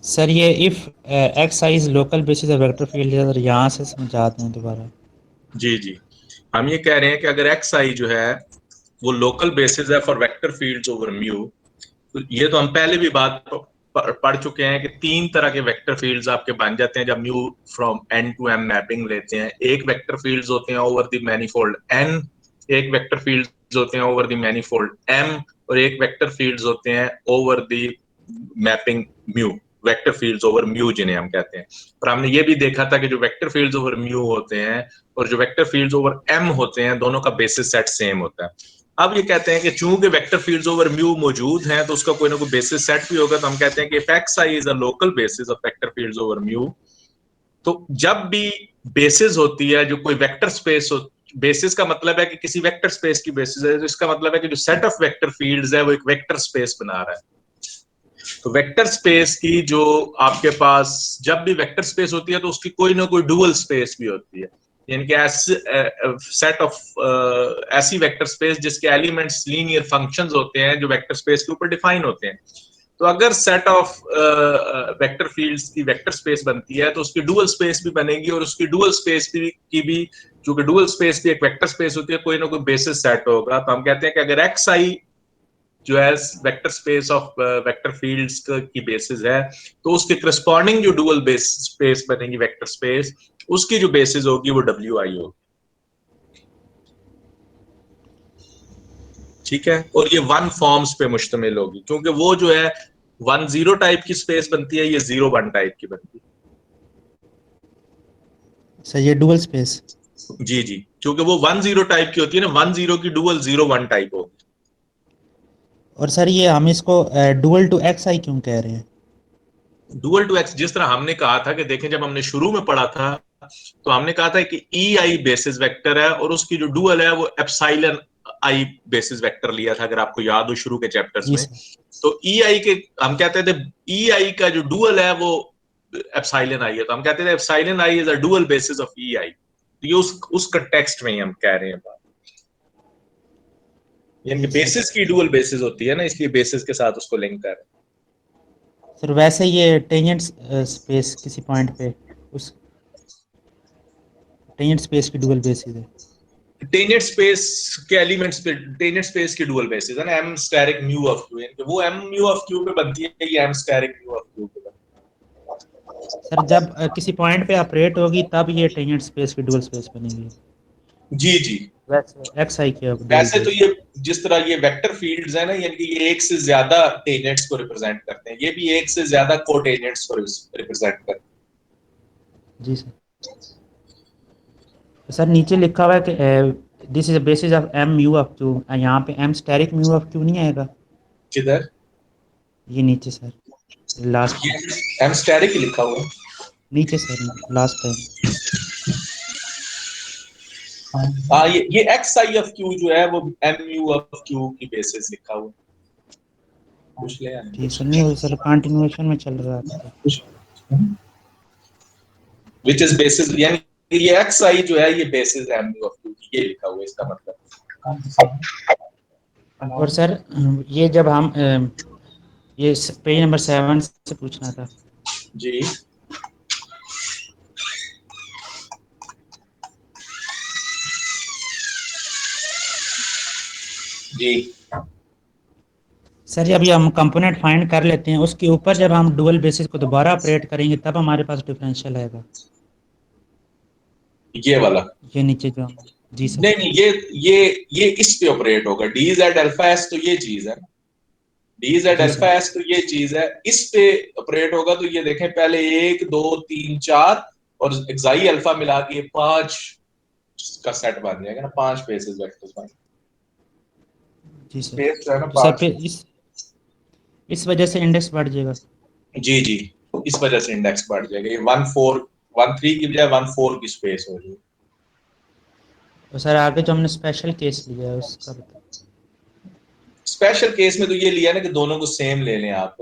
Sir ये if x I is local basis of vector field है, sir यहाँ से समझाते हैं दोबारा। जी जी, हम ये कह रहे हैं कि अगर एक्स आई जो है वो लोकल बेसिस है for vector fields over mu, तो ये तो हम पहले भी बात पढ़ चुके हैं कि तीन तरह के वेक्टर फील्ड्स आपके बन जाते हैं जब mu from N to M mapping लेते हैं। एक वेक्टर फील्ड्स होते हैं ओवर द मैनीफोल्ड एन, एक वेक्टर फील्ड्स होते हैं ओवर द मैनीफोल्ड एम, और एक वेक्टर फील्ड्स होते हैं over the mapping mu, vector fields over mu जिन्हें हम कहते हैं। और हमने ये भी देखा था कि जो वेक्टर फील्ड्स ओवर म्यू होते हैं और जो वेक्टर फील्ड्स ओवर एम होते हैं, दोनों का बेसिस सेट सेम होता है। अब ये कहते हैं कि चूंकि वेक्टर फील्ड्स ओवर म्यू मौजूद हैं तो उसका कोई ना कोई बेसिस सेट भी होगा, तो हम कहते हैं कि if x I is a local basis of vector fields over mu, तो जब भी बेसिस होती है जो कोई वेक्टर स्पेस हो, बेसिस का मतलब है कि किसी वेक्टर स्पेस की बेसिस है, तो इसका मतलब है कि जो सेट ऑफ वेक्टर फील्ड्स है वो एक वेक्टर स्पेस बना रहा है। तो वेक्टर स्पेस की जो आपके पास जब भी वेक्टर स्पेस होती है तो उसकी कोई ना कोई डुअल स्पेस भी होती है, यानी कि सेट ऑफ ऐसी वेक्टर स्पेस जिसके एलिमेंट्स लीनियर फंक्शंस होते हैं जो वेक्टर स्पेस के ऊपर डिफाइन होते हैं। तो अगर सेट ऑफ वेक्टर फील्ड्स की वेक्टर स्पेस बनती है तो उसकी डुअल स्पेस भी बनेगी, और उसकी डुअल स्पेस की भी चूंकि डुअल स्पेस भी एक वेक्टर स्पेस होती है, कोई ना कोई बेसिस सेट होगा। तो हम कहते हैं कि अगर एक्स आई जो है vector space of vector fields की बेसिस है, तो उसके करस्पॉन्डिंग जो डुअल बेस स्पेस बनेगी वेक्टर स्पेस, उसकी जो बेसिस होगी वो डब्ल्यू आई होगी। ठीक है, और ये वन फॉर्म्स पे मुश्तमिल होगी, क्योंकि वो जो है 1 0 टाइप की स्पेस बनती है, ये 0 1 टाइप की बनती है। सर ये डुअल स्पेस। जी जी, क्योंकि वो 1 0 टाइप की होती है ना, 1 0 की डुअल 0 1 टाइप होगी। और सर ये हम इसको डुअल टू एक्स आई क्यों कह रहे हैं? डुअल टू एक्स, जिस तरह हमने कहा था कि देखें जब हमने शुरू में पढ़ा था तो हमने कहा था कि ई आई बेसिस वेक्टर है और उसकी जो डुअल है वो एप्सिलॉन आई बेसिस वेक्टर लिया था, अगर आपको याद हो शुरू के चैप्टर्स जी में। सर। तो ई आई के हम कहते थे ई आई का जो डुअल है वो एप्सिलॉन आई है, तो हम कहते थे epsilon I is a dual basis of E I. तो ये उस कंटेक्स्ट में ही हम कह रहे हैं बात, यानी कि ठीक सर। बेसिस की डुअल बेसिस होती है ना, इसलिए बेसिस के साथ उसको लिंक कर रहे हैं। सर वैसे ये टेंजेंट स्पेस किसी पॉइंट पे उस टेंजेंट स्पेस की डुअल बेसिस है। टेंजेंट स्पेस के एलिमेंट्स पे टेंजेंट स्पेस की डुअल बेसिस है ना, M asterisk mu of Q, यानी कि वो एम म्यू ऑफ क्यू पे बनती है, ये M asterisk mu of Q पे बनती सर जब किसी पॉइंट पे ऑपरेट होगी तब ये टेंजेंट स्पेस की डुअल स्पेस बनेगी। है। जी जी, वैसे एक्स आई की डुअल वैसे तो बेस। ये जिस तरह ये वेक्टर फील्ड्स है ना, यानी कि ये एक से ज्यादा टेंजेंट्स को रिप्रेजेंट करते हैं, ये भी एक से ज्यादा कोटेंजेंट्स को रिप्रेजेंट करते जी सर। तो सर नीचे लिखा हुआ है कि this is basis of M mu of Q, यहाँ पे M asterisk mu of Q नहीं आएगा? हैं। किधर? ये नीचे सर, लास्ट पे। ये एम स्टेरिक ही लिखा हुआ है। नीचे सर, लास्ट टाइम। हाँ, ये एक्स आई ऑफ क्यू जो है वो एम यू ऑफ क्यू की बेसिस लिखा हुआ है। पूछ ले यार ठीक कुछ। सर, नहीं वो सर कंटिन्यूएशन में चल रहा था। विच इज बेसिस, यानी ये एक्स आई जो है ये बेसिस है एम यू ऑफ क्यू की, ये लिखा हुआ है इसका मतलब। और सर ये जब हम ये पेज नंबर 7 से पूछना था। जी जी, सर जब ये हम कंपोनेंट फाइंड कर लेते हैं उसके ऊपर जब हम डुअल बेसिस को दोबारा ऑपरेट करेंगे तब हमारे पास डिफरेंशियल आएगा। ये वाला। ये नीचे जो हम। जी सर। नहीं नहीं, ये इस पे ऑपरेट होगा, डी जेड अल्फा एस तो ये चीज है, डी जेड जी अल्फा सर। एस तो ये चीज है, इस पे ऑपरेट होगा। तो ये देखें पहले 1 2 3 4 और एक्साई अल्फा मिला के 5 का सेट बन जाएगा ना, 5 बेसिस वेक्टर्स बन, जी सर। स्पेस जो है ना तो सर 5। पे इस वजह से इंडेक्स बढ़ जाएगा। जी जी, इस वजह से इंडेक्स बढ़ जाएगा, ये 1 4 1 3 की बजाय 1 4 की स्पेस हो जाएगी। और सर आगे जो हमने स्पेशल केस लिया है उसका बता। स्पेशल केस में तो ये लिया ना कि दोनों को सेम ले लें आप।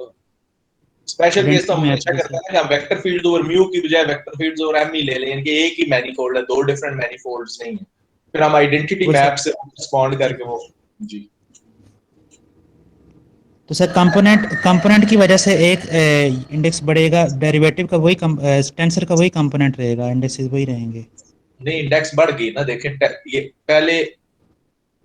स्पेशल केस तो आइडेंटिटी हम मैप हमेशा करते जैसे। हैं ना कि हम वेक्टर फील्ड ओवर म्यू की बजाय वेक्टर फील्ड्स ओवर एम ही ले लें, इनके एक ही मैनीफोल्ड है, दो डिफरेंट मैनीफोल्ड्स नहीं है। फिर हम आइडेंटिटी वो मैप सर। से रिस्पॉन्ड जी करके वो। जी तो सर कंपोनेंट कंपोनेंट की वजह से एक इंडेक्स बढ़ेगा, डेरिवेटिव का वही टेंसर का वही कंपोनेंट रहेगा, इंडेक्सेस वही रहेंगे। नहीं, इंडेक्स बढ़ गई ना। देखें, ये पहले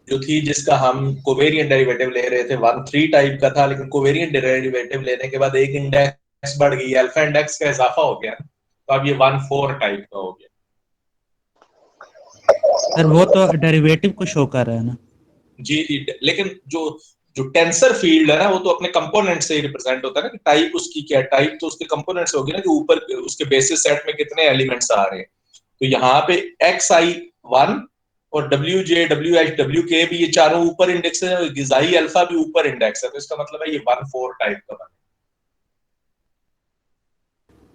जो थी जिसका हम कोवेरिएंट डेरिवेटिव ले रहे थे 1 3 टाइप का था, लेकिन कोवेरिएंट डेरिवेटिव लेने के बाद एक इंडेक्स बढ़ गई, अल्फा इंडेक्स का इजाफा हो गया, तो अब ये 1 4 टाइप का हो गया। सर वो तो डेरिवेटिव को शो कर रहा है ना। जी जी, लेकिन जो जो टेंसर फील्ड है ना, वो तो अपने कंपोनेंट से ही रिप्रेजेंट होता है ना, कि टाइप उसकी क्या, टाइप तो उसके कंपोनेंट से होगी ना, कि ऊपर उसके बेसिस सेट में कितने एलिमेंट्स आ रहे हैं। तो यहाँ पे एक्स आई 1 और W J W H W के भी, ये चारों ऊपर इंडेक्स है, गिजाई अल्फा भी ऊपर इंडेक्स है, तो इसका मतलब है ये 1 4 टाइप का बना।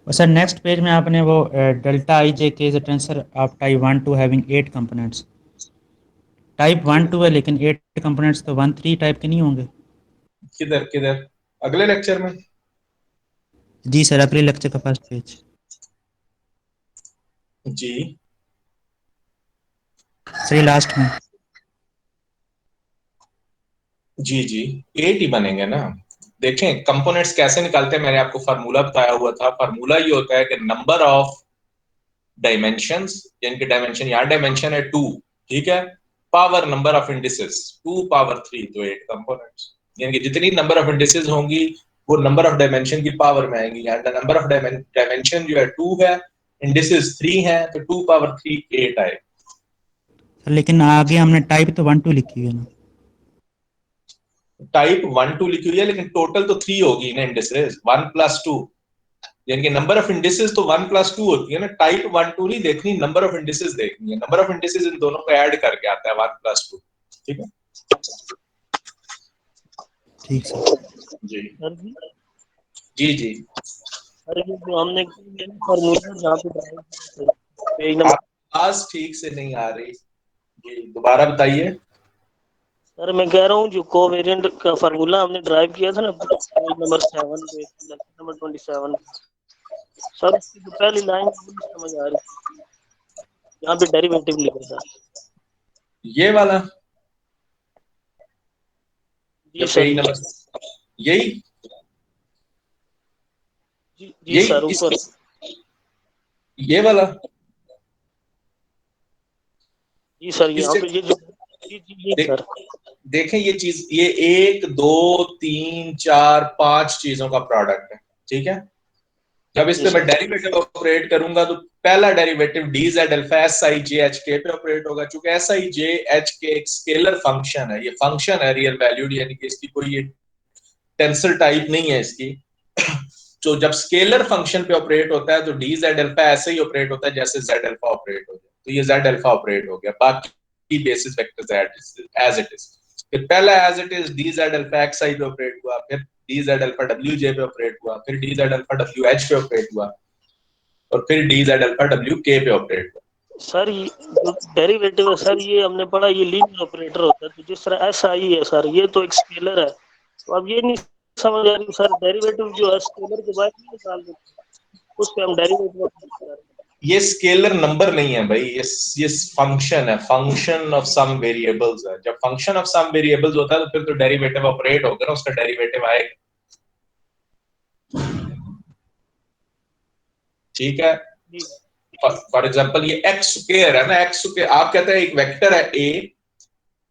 और सर नेक्स्ट पेज में आपने वो डेल्टा आई जे के is a tensor of type 1 2 having 8 components. Type 1 2 है लेकिन 8 कंपोनेंट्स तो 1 3 टाइप के नहीं होंगे। किधर किधर? अगले लेक्चर में। जी सर, अगले लेक्चर का फर्स्ट पेज। जी सर लास्ट में। जी जी, 8 ही बनेंगे ना। देखें कंपोनेंट्स कैसे निकालते हैं, मैंने आपको फार्मूला बताया हुआ था। फार्मूला ये होता है कि नंबर ऑफ डायमेंशंस, यानी कि डायमेंशन, यहाँ डायमेंशन है 2, ठीक है, power number of indices 2 power 3, तो 8 कंपोनेंट्स, यानी कि जितनी नंबर ऑफ इंडिसेस होंगी वो नंबर ऑफ डायमेंशन की पावर में आएंगी। यहाँ नंबर ऑफ डायमेंशन जो है 2 है, इंडिसेस 3 है, तो 2 पावर 3 8 आए। सर लेकिन आगे हमने टाइप तो 1 2 लिखी हुई है ना। टाइप 1 2 लिखी हुई है, लेकिन टोटल तो 3 होगी ना इंडिसेस, 1 + 2, यानी कि नंबर ऑफ इंडिसेस तो 1 + 2 होती है ना। टाइप 1 2 नहीं देखनी, नंबर ऑफ इंडिसेस देखनी है। नंबर ऑफ इंडिसेस इन दोनों को ऐड करके आता है 1 + 2, ठीक है। ठीक सर। जी सर जी, जी जी, अरे ये जो हमने फॉर्मूला जहाँ पे ड्राइव किया था, पेज नंबर। आवाज ठीक से नहीं आ रही जी, दोबारा बताइए। सर मैं कह रहा हूँ जो कोवेरिएंट का फार्मूला हमने ड्राइव किया था ना, पेज नंबर 7 पे, लेक्चर नंबर 27। सर उसकी जो पहली लाइन वो नहीं समझ आ रही, यहाँ पे डेरिवेटिव लिखा था। ये वाला या जी सर, पेज नंबर, यही जी यही सर, ऊपर। इसकी, ये वाला। जी सर, इस यहाँ पे ये जो, जी जी ये देख, सर। देखें ये चीज, ये 1 2 3 4 5 चीजों का प्रोडक्ट है, ठीक है। जब इस जी पे मैं सर, डेरिवेटिव ऑपरेट करूंगा तो पहला derivative D Z alpha S I J H के पे ऑपरेट होगा। चूंकि एस आई जे एच के एक स्केलर फंक्शन है, ये फंक्शन है रियल वैल्यूड, यानी कि इसकी कोई ये टेंसर टाइप नहीं है इसकी। तो जब स्केलर फंक्शन पे ऑपरेट होता है तो डी जेड अल्फा ऐसे ही ऑपरेट होता है जैसे जेड अल्फा ऑपरेट हो जाए, तो ये जेड अल्फा ऑपरेट हो गया। बाकी basis vectors as it is. फिर पहला as it is D Z alpha X I पे ऑपरेट हुआ, फिर D Z alpha W J पे ऑपरेट हुआ, फिर D Z alpha W H पे ऑपरेट हुआ, और फिर डी जेड अल्फा डब्ल्यू के पे ऑपरेट हुआ। सर ये जो डेरिवेटिव है सर, ये हमने पढ़ा ये लीनियर ऑपरेटर होता है, तो जिस तरह एस आई है सर, ये तो एक स्केलर है। तो अब ये नहीं समझ आ रही सर, डेरिवेटिव जो है स्केलर के बाहर नहीं निकाल देते, उस पे हम डेरिवेटिव कर रहे हैं। ये स्केलर नंबर नहीं है भाई, ये फंक्शन है, फंक्शन ऑफ सम वेरिएबल्स है। जब फंक्शन ऑफ सम वेरिएबल्स होता है तो फिर तो डेरिवेटिव ऑपरेट होगा ना, उसका डेरिवेटिव आएगा, ठीक है। जी फॉर एग्जांपल ये एक्स स्क्वायर है ना, एक्स स्क्वायर आप कहते हैं एक वेक्टर है ए,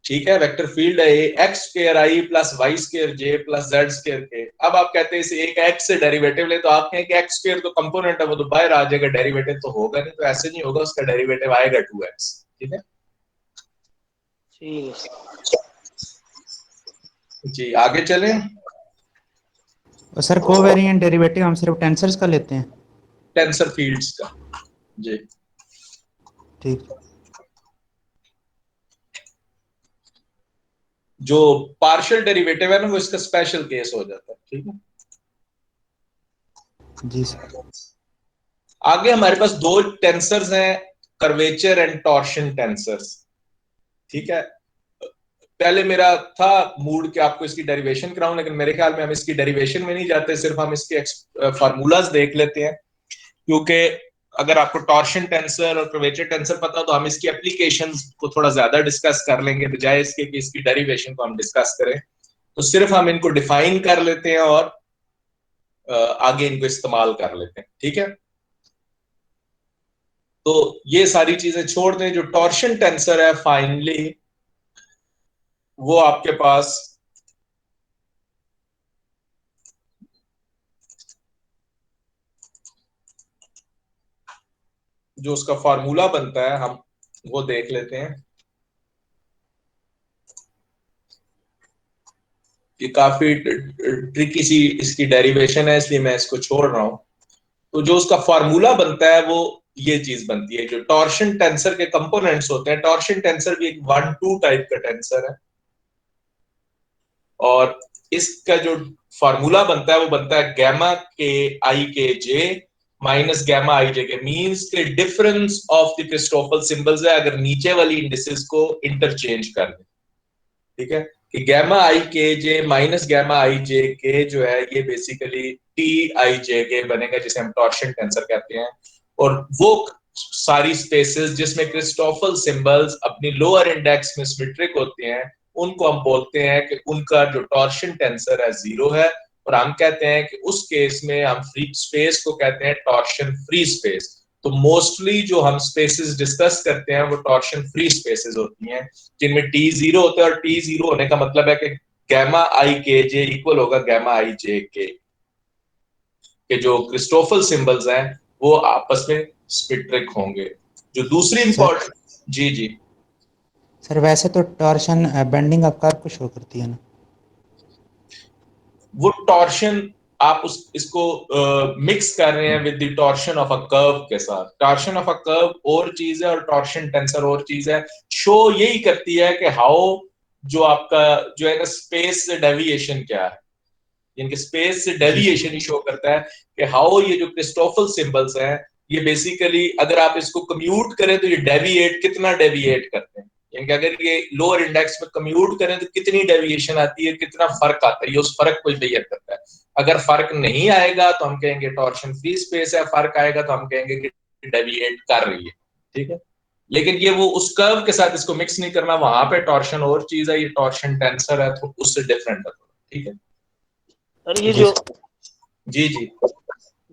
ठीक है, वेक्टर फील्ड है ए, एक्स स्क्वायर आई प्लस वाई स्क्वायर जे प्लस जेड स्क्वायर के। अब आप कहते हैं इसे एक एक्स से डेरिवेटिव ले, तो आप कहें कि एक्स स्क्वायर तो कंपोनेंट है, वो तो बाहर आ जाएगा, डेरिवेटिव तो होगा नहीं। तो ऐसे नहीं होगा, उसका डेरिवेटिव आएगा 2x, ठीक है। ठीक है। जी आगे चलें। और सर कोवेरिएंट डेरिवेटिव हम सिर्फ टेंसर्स का लेते हैं। टेंसर फील्ड्स का, जी ठीक। जो पार्शियल डेरिवेटिव है ना, वो इसका स्पेशल केस हो जाता है, ठीक है। जी सर। आगे हमारे पास दो टेंसर्स हैं, कर्वेचर एंड टॉर्शन टेंसर्स, ठीक है। पहले मेरा था मूड कि आपको इसकी डेरिवेशन कराऊं, लेकिन मेरे ख्याल में हम इसकी डेरिवेशन में नहीं जाते, सिर्फ हम इसके फार्मूलाज देख लेते हैं। क्योंकि अगर आपको टॉर्शन टेंसर और कर्वेचर टेंसर पता हो तो हम इसकी एप्लीकेशंस को थोड़ा ज्यादा डिस्कस कर लेंगे, बजाय इसके कि इसकी डेरिवेशन को हम डिस्कस करें। तो सिर्फ हम इनको डिफाइन कर लेते हैं और आगे इनको इस्तेमाल कर लेते हैं, ठीक है। तो ये सारी चीजें छोड़ दें। जो टॉर्शन टेंसर है फाइनली वो आपके पास जो उसका फार्मूला बनता है हम वो देख लेते हैं। ये काफी ट्रिकी सी इसकी डेरिवेशन है, इसलिए मैं इसको छोड़ रहा हूं। तो जो उसका फार्मूला बनता है वो ये चीज बनती है। जो टॉर्शन टेंसर के कंपोनेंट्स होते हैं, टॉर्शन टेंसर भी एक 1-2 टाइप का टेंसर है, और इसका जो फार्मूला बनता है वो बनता है गैमा के आई के जे माइनस गैमा आई जे के। मीन्स के difference of the Christoffel symbols है अगर नीचे वाली इंडिसेस को इंटरचेंज कर दें, ठीक है। कि गैमा आई के जे माइनस गैमा आई जे के जो है ये बेसिकली टी आई जे के बनेगा, जिसे हम टॉर्शन टेंसर कहते हैं। और वो सारी स्पेसेस जिसमें क्रिस्टोफल सिंबल्स अपनी लोअर इंडेक्स में सिमेट्रिक होते हैं उनको हम बोलते हैं कि उनका जो टॉर्शन टेंसर है 0 है। और हम कहते हैं कि उस केस में हम फ्री स्पेस को कहते हैं टॉर्शन फ्री स्पेस। तो मोस्टली जो हम स्पेसेस डिस्कस करते हैं वो टॉर्शन फ्री स्पेसेस होती हैं, जिनमें टी 0 होता है। और टी 0 होने का मतलब है कि गैमा आई के जे इक्वल होगा गैमा आई जे के जो क्रिस्टोफल सिंबल्स हैं वो आपस में सिमेट्रिक होंगे। जो दूसरी इंपॉर्टेंट, जी जी सर वैसे तो टॉर्शन बेंडिंग ऑफ कर्व को शो करती है ना। वो टॉर्शन आप इसको मिक्स कर रहे हैं with the torsion of a curve के साथ। टॉर्शन ऑफ अ कर्व और चीज है और टॉर्शन टेंसर और चीज है। शो यही करती है कि हाउ जो आपका जो है ना स्पेस से डेविएशन क्या है, इनके स्पेस से डेविएशन ही शो करता है कि हाउ ये जो क्रिस्टोफल सिंबल्स हैं ये बेसिकली अगर आप इसको कम्यूट करें तो ये डेविएट कितना डेविएट करते हैं, यानी कि अगर ये लोअर इंडेक्स में कम्यूट करें तो कितनी डेविएशन आती है, कितना फर्क आता है, ये उस फर्क को मेजर करता है। अगर फर्क नहीं आएगा तो हम कहेंगे टॉर्शन फ्री स्पेस है, फर्क आएगा तो हम कहेंगे कि डेविएट कर रही है, ठीक है। लेकिन ये वो उस कर्व के साथ इसको मिक्स नहीं करना, वहां पे टॉर्शन और चीज है, ये टॉर्शन टेंसर है तो उससे डिफरेंट है, ठीक है। सर ये जो जी जी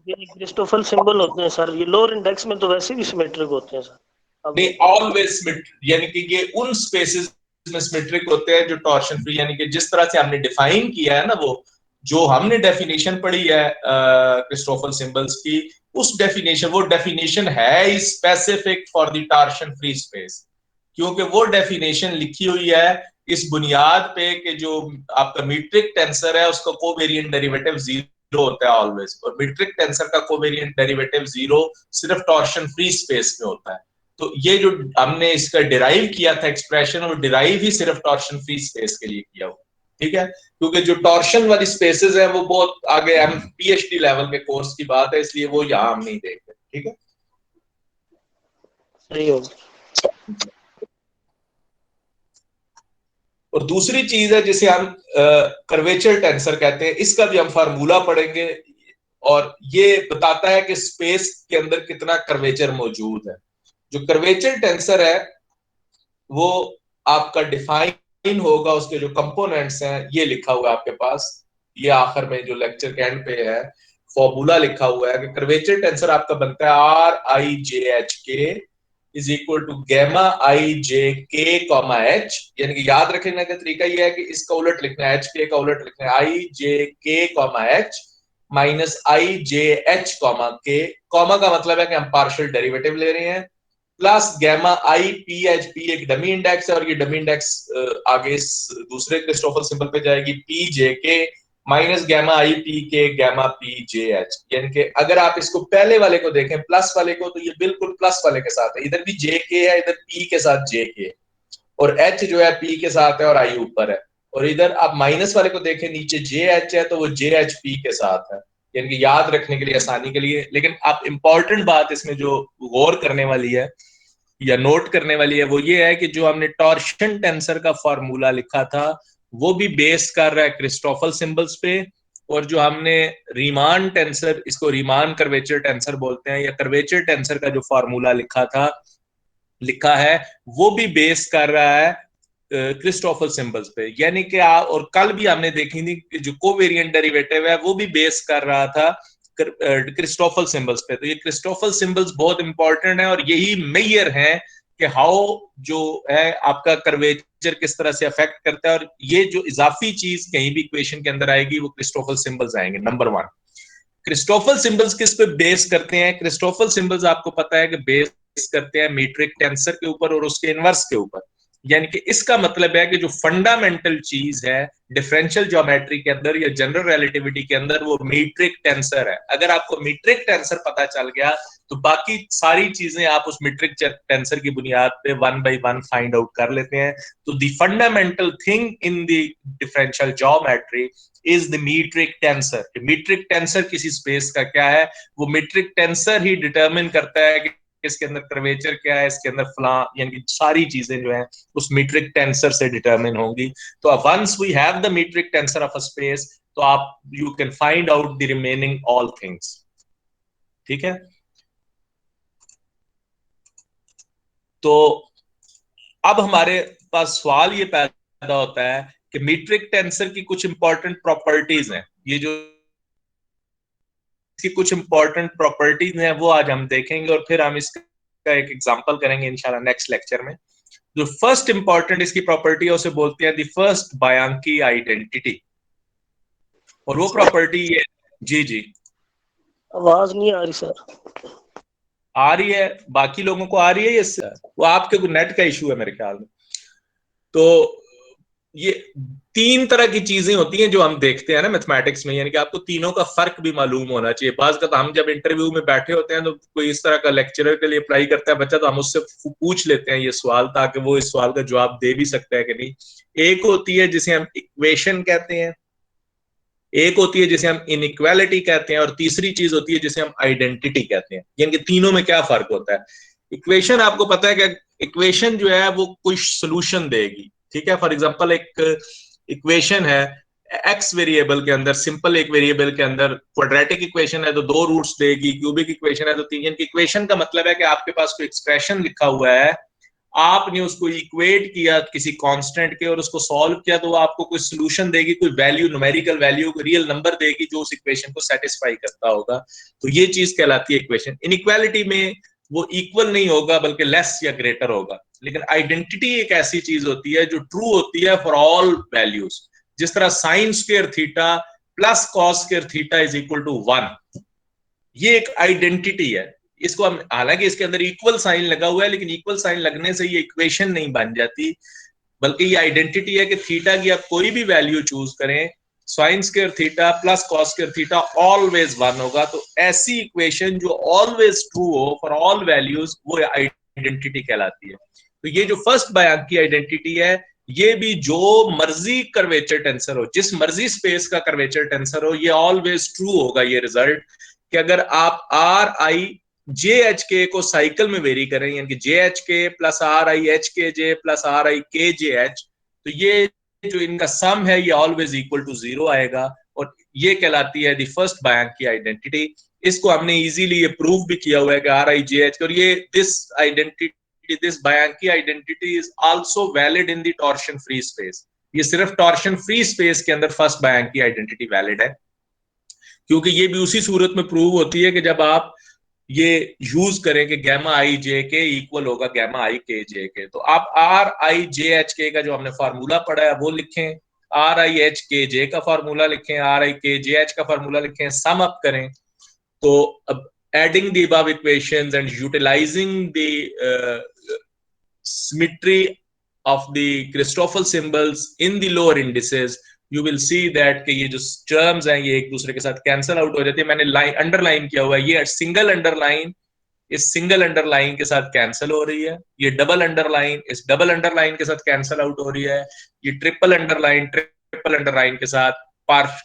ये क्रिस्टोफल सिंबल होते हैं सर, ये लोअर इंडेक्स में तो वैसे भी सिमेट्रिक होते हैं सर। नहीं, ऑलवेज सिमेट्रिक, यानी कि ये उन स्पेसेस में सिमेट्रिक होते हैं जो टॉर्शन फ्री, यानी कि जिस तरह से हमने डिफाइन किया है ना, वो जो हमने डेफिनेशन पढ़ी है क्रिस्टोफल सिंबल्स की, उस डेफिनेशन वो डेफिनेशन है specific for the torsion free space. क्योंकि वो डेफिनेशन लिखी हुई है इस बुनियाद पे कि जो आपका मीट्रिक टेंसर है उसका कोवेरिएंट डेरिवेटिव 0 होता है ऑलवेज, और मीट्रिक टेंसर का कोवेरिएंट डेरिवेटिव 0 सिर्फ टॉर्शन फ्री स्पेस में होता है। तो ये जो हमने इसका डिराइव किया था एक्सप्रेशन, वो डिराइव ही सिर्फ टॉर्शन फ्री स्पेस के लिए किया हुआ, ठीक है। क्योंकि जो टॉर्शन वाली स्पेसेस है वो बहुत आगे हम पीएचडी लेवल के कोर्स की बात है, इसलिए वो यहां हम नहीं देखते, ठीक है। सही होगा। और दूसरी चीज है जिसे हम कर्वेचर टेंसर कहते हैं, इसका भी हम फार्मूला पढ़ेंगे और ये बताता है कि स्पेस के अंदर कितना कर्वेचर मौजूद है। जो कर्वेचर टेंसर है वो आपका डिफाइन होगा, उसके जो कंपोनेंट्स हैं ये लिखा हुआ है आपके पास, ये आखिर में जो लेक्चर के एंड पे है फॉर्मूला लिखा हुआ है कि कर्वेचर टेंसर आपका बनता है आर आई जे एच के इज इक्वल टू गैमा आई जे के कॉमा एच। यानी कि याद रखने का तरीका यह है कि इसका उलट लिखना है, एच के का उलट लिखना है आई जे के कॉमा एच माइनस आई जे एच कॉमा के। कॉमा का मतलब है कि हम पार्शियल डेरिवेटिव ले रहे हैं, plus gamma I P H, P एक डमी इंडेक्स है और ये डमी इंडेक्स आगे दूसरे क्रिस्टोफल सिंबल पे जाएगी पी जे के माइनस गैमा आई पी के गैमा पी जे एच। यानी कि अगर आप इसको पहले वाले को देखें प्लस वाले को, तो ये बिल्कुल प्लस वाले के साथ है, इधर भी जे के है, इधर पी के साथ जे के, और एच जो है पी के साथ है और आई ऊपर है। और इधर आप माइनस वाले को देखें नीचे जे एच है तो वो जे एच पी के साथ है, यानी कि याद रखने के लिए आसानी के लिए। लेकिन आप इंपॉर्टेंट बात इसमें जो गौर करने वाली है या नोट करने वाली है वो ये है कि जो हमने टॉर्शन टेंसर का फॉर्मूला लिखा था वो भी बेस कर रहा है क्रिस्टोफल सिंबल्स पे, और जो हमने रीमान टेंसर, इसको रीमान कर्वेचर टेंसर बोलते हैं, या कर्वेचर टेंसर का जो फॉर्मूला लिखा है वो भी बेस कर रहा है क्रिस्टोफर सिंबल्स पे, यानी कि और कल भी हमने देखी थी कि जो कोवेरिएंट डेरिवेटिव है वो भी बेस कर रहा था क्रिस्टोफर सिंबल्स पे। तो ये क्रिस्टोफर सिंबल्स बहुत इंपॉर्टेंट है और यही मेजर है कि हाउ जो है आपका कर्वेचर किस तरह से अफेक्ट करता है, और ये जो इजाफी चीज कहीं भी इक्वेशन के अंदर आएगी वो क्रिस्टोफर सिंबल्स आएंगे। नंबर वन, क्रिस्टोफर सिंबल्स किस पे बेस करते हैं? क्रिस्टोफर सिंबल्स आपको पता है कि बेस करते हैं मीट्रिक टेंसर के ऊपर और उसके इनवर्स के ऊपर। यानी कि इसका मतलब है कि जो फंडामेंटल चीज है डिफरेंशियल ज्योमेट्री के अंदर या जनरल रिलेटिविटी के अंदर वो मीट्रिक टेंसर है। अगर आपको मीट्रिक टेंसर पता चल गया तो बाकी सारी चीजें आप उस मीट्रिक टेंसर की बुनियाद पे one by one find out कर लेते हैं। तो the fundamental thing in the differential geometry is the metric tensor. Metric tensor किसी स्पेस का क्या है, वो मीट्रिक टेंसर ही डिटरमिन करता है कि इसके अंदर कर्वेचर क्या है, इसके अंदर फला, यानी सारी चीजें जो है उस मीट्रिक टेंसर से डिटरमिन होंगी। तो once we have the metric tensor of a space तो आप you can find out the remaining all things. ठीक है, तो अब हमारे पास सवाल ये पैदा होता है कि मीट्रिक टेंसर की कुछ इंपॉर्टेंट प्रॉपर्टीज हैं। ये जो इसकी कुछ इंपॉर्टेंट प्रॉपर्टीज हैं वो आज हम देखेंगे और फिर हम इसका एक एग्जांपल करेंगे इंशाल्लाह नेक्स्ट लेक्चर में। जो फर्स्ट इंपॉर्टेंट इसकी प्रॉपर्टी है उसे बोलते हैं द फर्स्ट बायांकी आइडेंटिटी, और वो प्रॉपर्टी ये, जी जी आवाज नहीं आ रही सर। आ रही है, बाकी लोगों को आ रही है, ये वो आपके नेट का इशू है मेरे ख्याल में। तो ये तीन तरह की चीजें होती हैं जो हम देखते हैं ना मैथमेटिक्स में, यानी कि आपको तीनों का फर्क भी मालूम होना चाहिए। बाज का हम जब इंटरव्यू में बैठे होते हैं तो कोई इस तरह का लेक्चरर के लिए अप्लाई करता है बच्चा, तो हम उससे पूछ लेते हैं ये सवाल ताकि वो इस सवाल का जवाब दे भी सकता है कि नहीं। एक होती है जिसे हम इक्वेशन कहते हैं, एक होती है जिसे हम इनइक्वालिटी कहते हैं, और तीसरी चीज होती है जिसे हम आइडेंटिटी कहते हैं। यानी कि तीनों में क्या फर्क होता है? इक्वेशन आपको पता है कि इक्वेशन जो है वो कोई सोल्यूशन देगी। ठीक है, फॉर एग्जांपल एक इक्वेशन है एक्स वेरिएबल के अंदर, सिंपल एक वेरिएबल के अंदर क्वाड्रेटिक इक्वेशन है तो दो रूट्स देगी, क्यूबिक इक्वेशन है तो तीन। यानी कि इक्वेशन का मतलब है कि आपके पास कोई एक्सप्रेशन लिखा हुआ है, आपने उसको इक्वेट किया किसी कांस्टेंट के और उसको सॉल्व किया तो वो आपको कोई सोल्यूशन देगी, कोई वैल्यू, न्यूमेरिकल वैल्यू, कोई रियल नंबर देगी जो उस इक्वेशन को सेटिस्फाई करता होगा। तो ये चीज कहलाती है इक्वेशन। इनइक्वालिटी में वो इक्वल नहीं होगा बल्कि लेस या ग्रेटर होगा। लेकिन आइडेंटिटी एक ऐसी चीज होती है जो ट्रू होती है फॉर ऑल वैल्यूज। जिस तरह sine square theta plus cos square theta is equal to 1, ये एक आइडेंटिटी है। इसको हम, हालांकि इसके अंदर इक्वल साइन लगा हुआ है लेकिन इक्वल साइन लगने से ये इक्वेशन नहीं बन जाती, बल्कि ये आइडेंटिटी है कि थीटा की आप कोई भी वैल्यू चूज करें, sign square theta plus cos square theta always 1 होगा। तो ऐसी इक्वेशन जो ऑलवेज ट्रू हो फॉर ऑल वैल्यूज वो आइडेंटिटी कहलाती है। तो ये जो फर्स्ट बायांक की आइडेंटिटी है, ये भी जो मर्जी कर्वेचर टेंसर हो, जिस मर्जी स्पेस का कर्वेचर टेंसर हो, ये ऑलवेज ट्रू होगा। ये रिजल्ट कि अगर आप आर आई जे एच के को साइकिल में वेरी करें, यानी कि जे एच के प्लस आर आई एच के जे प्लस आर आई के जे एच, तो ये जो इनका सम है ये ऑलवेज इक्वल टू 0 आएगा, और ये कहलाती है द फर्स्ट बायांक की आइडेंटिटी। इसको हमने इजीली ये प्रूव भी किया हुआ है कि आर आई जे एच, और ये this identity, this Bianchi identity is also valid in the torsion free space. ये सिर्फ टॉर्शन फ्री स्पेस के अंदर फर्स्ट बायांकी आइडेंटिटी वैलिड है, क्योंकि ये भी उसी सूरत में प्रूव होती है कि जब आप ये यूज करें कि गैमा आई जे के इक्वल होगा गैमा आई के जे के। तो आप आर आई जे एच के का जो हमने फार्मूला पढ़ा है वो लिखें, आर आई एच के जे का फार्मूला लिखें, आर आई के जे एच का फार्मूला लिखें, सम अप करें। तो अब adding the above equations and utilizing the symmetry of the Christoffel symbols in the lower indices, you will see that कि ये जो टर्म्स हैं ये एक दूसरे के साथ कैंसल आउट हो जाती है। मैंने लाइन अंडरलाइन किया हुआ है, ये सिंगल अंडरलाइन इस सिंगल अंडरलाइन के साथ कैंसल हो रही है, ये डबल अंडरलाइन इस डबल अंडरलाइन के साथ कैंसल आउट हो रही है, ये ट्रिपल अंडरलाइन के साथ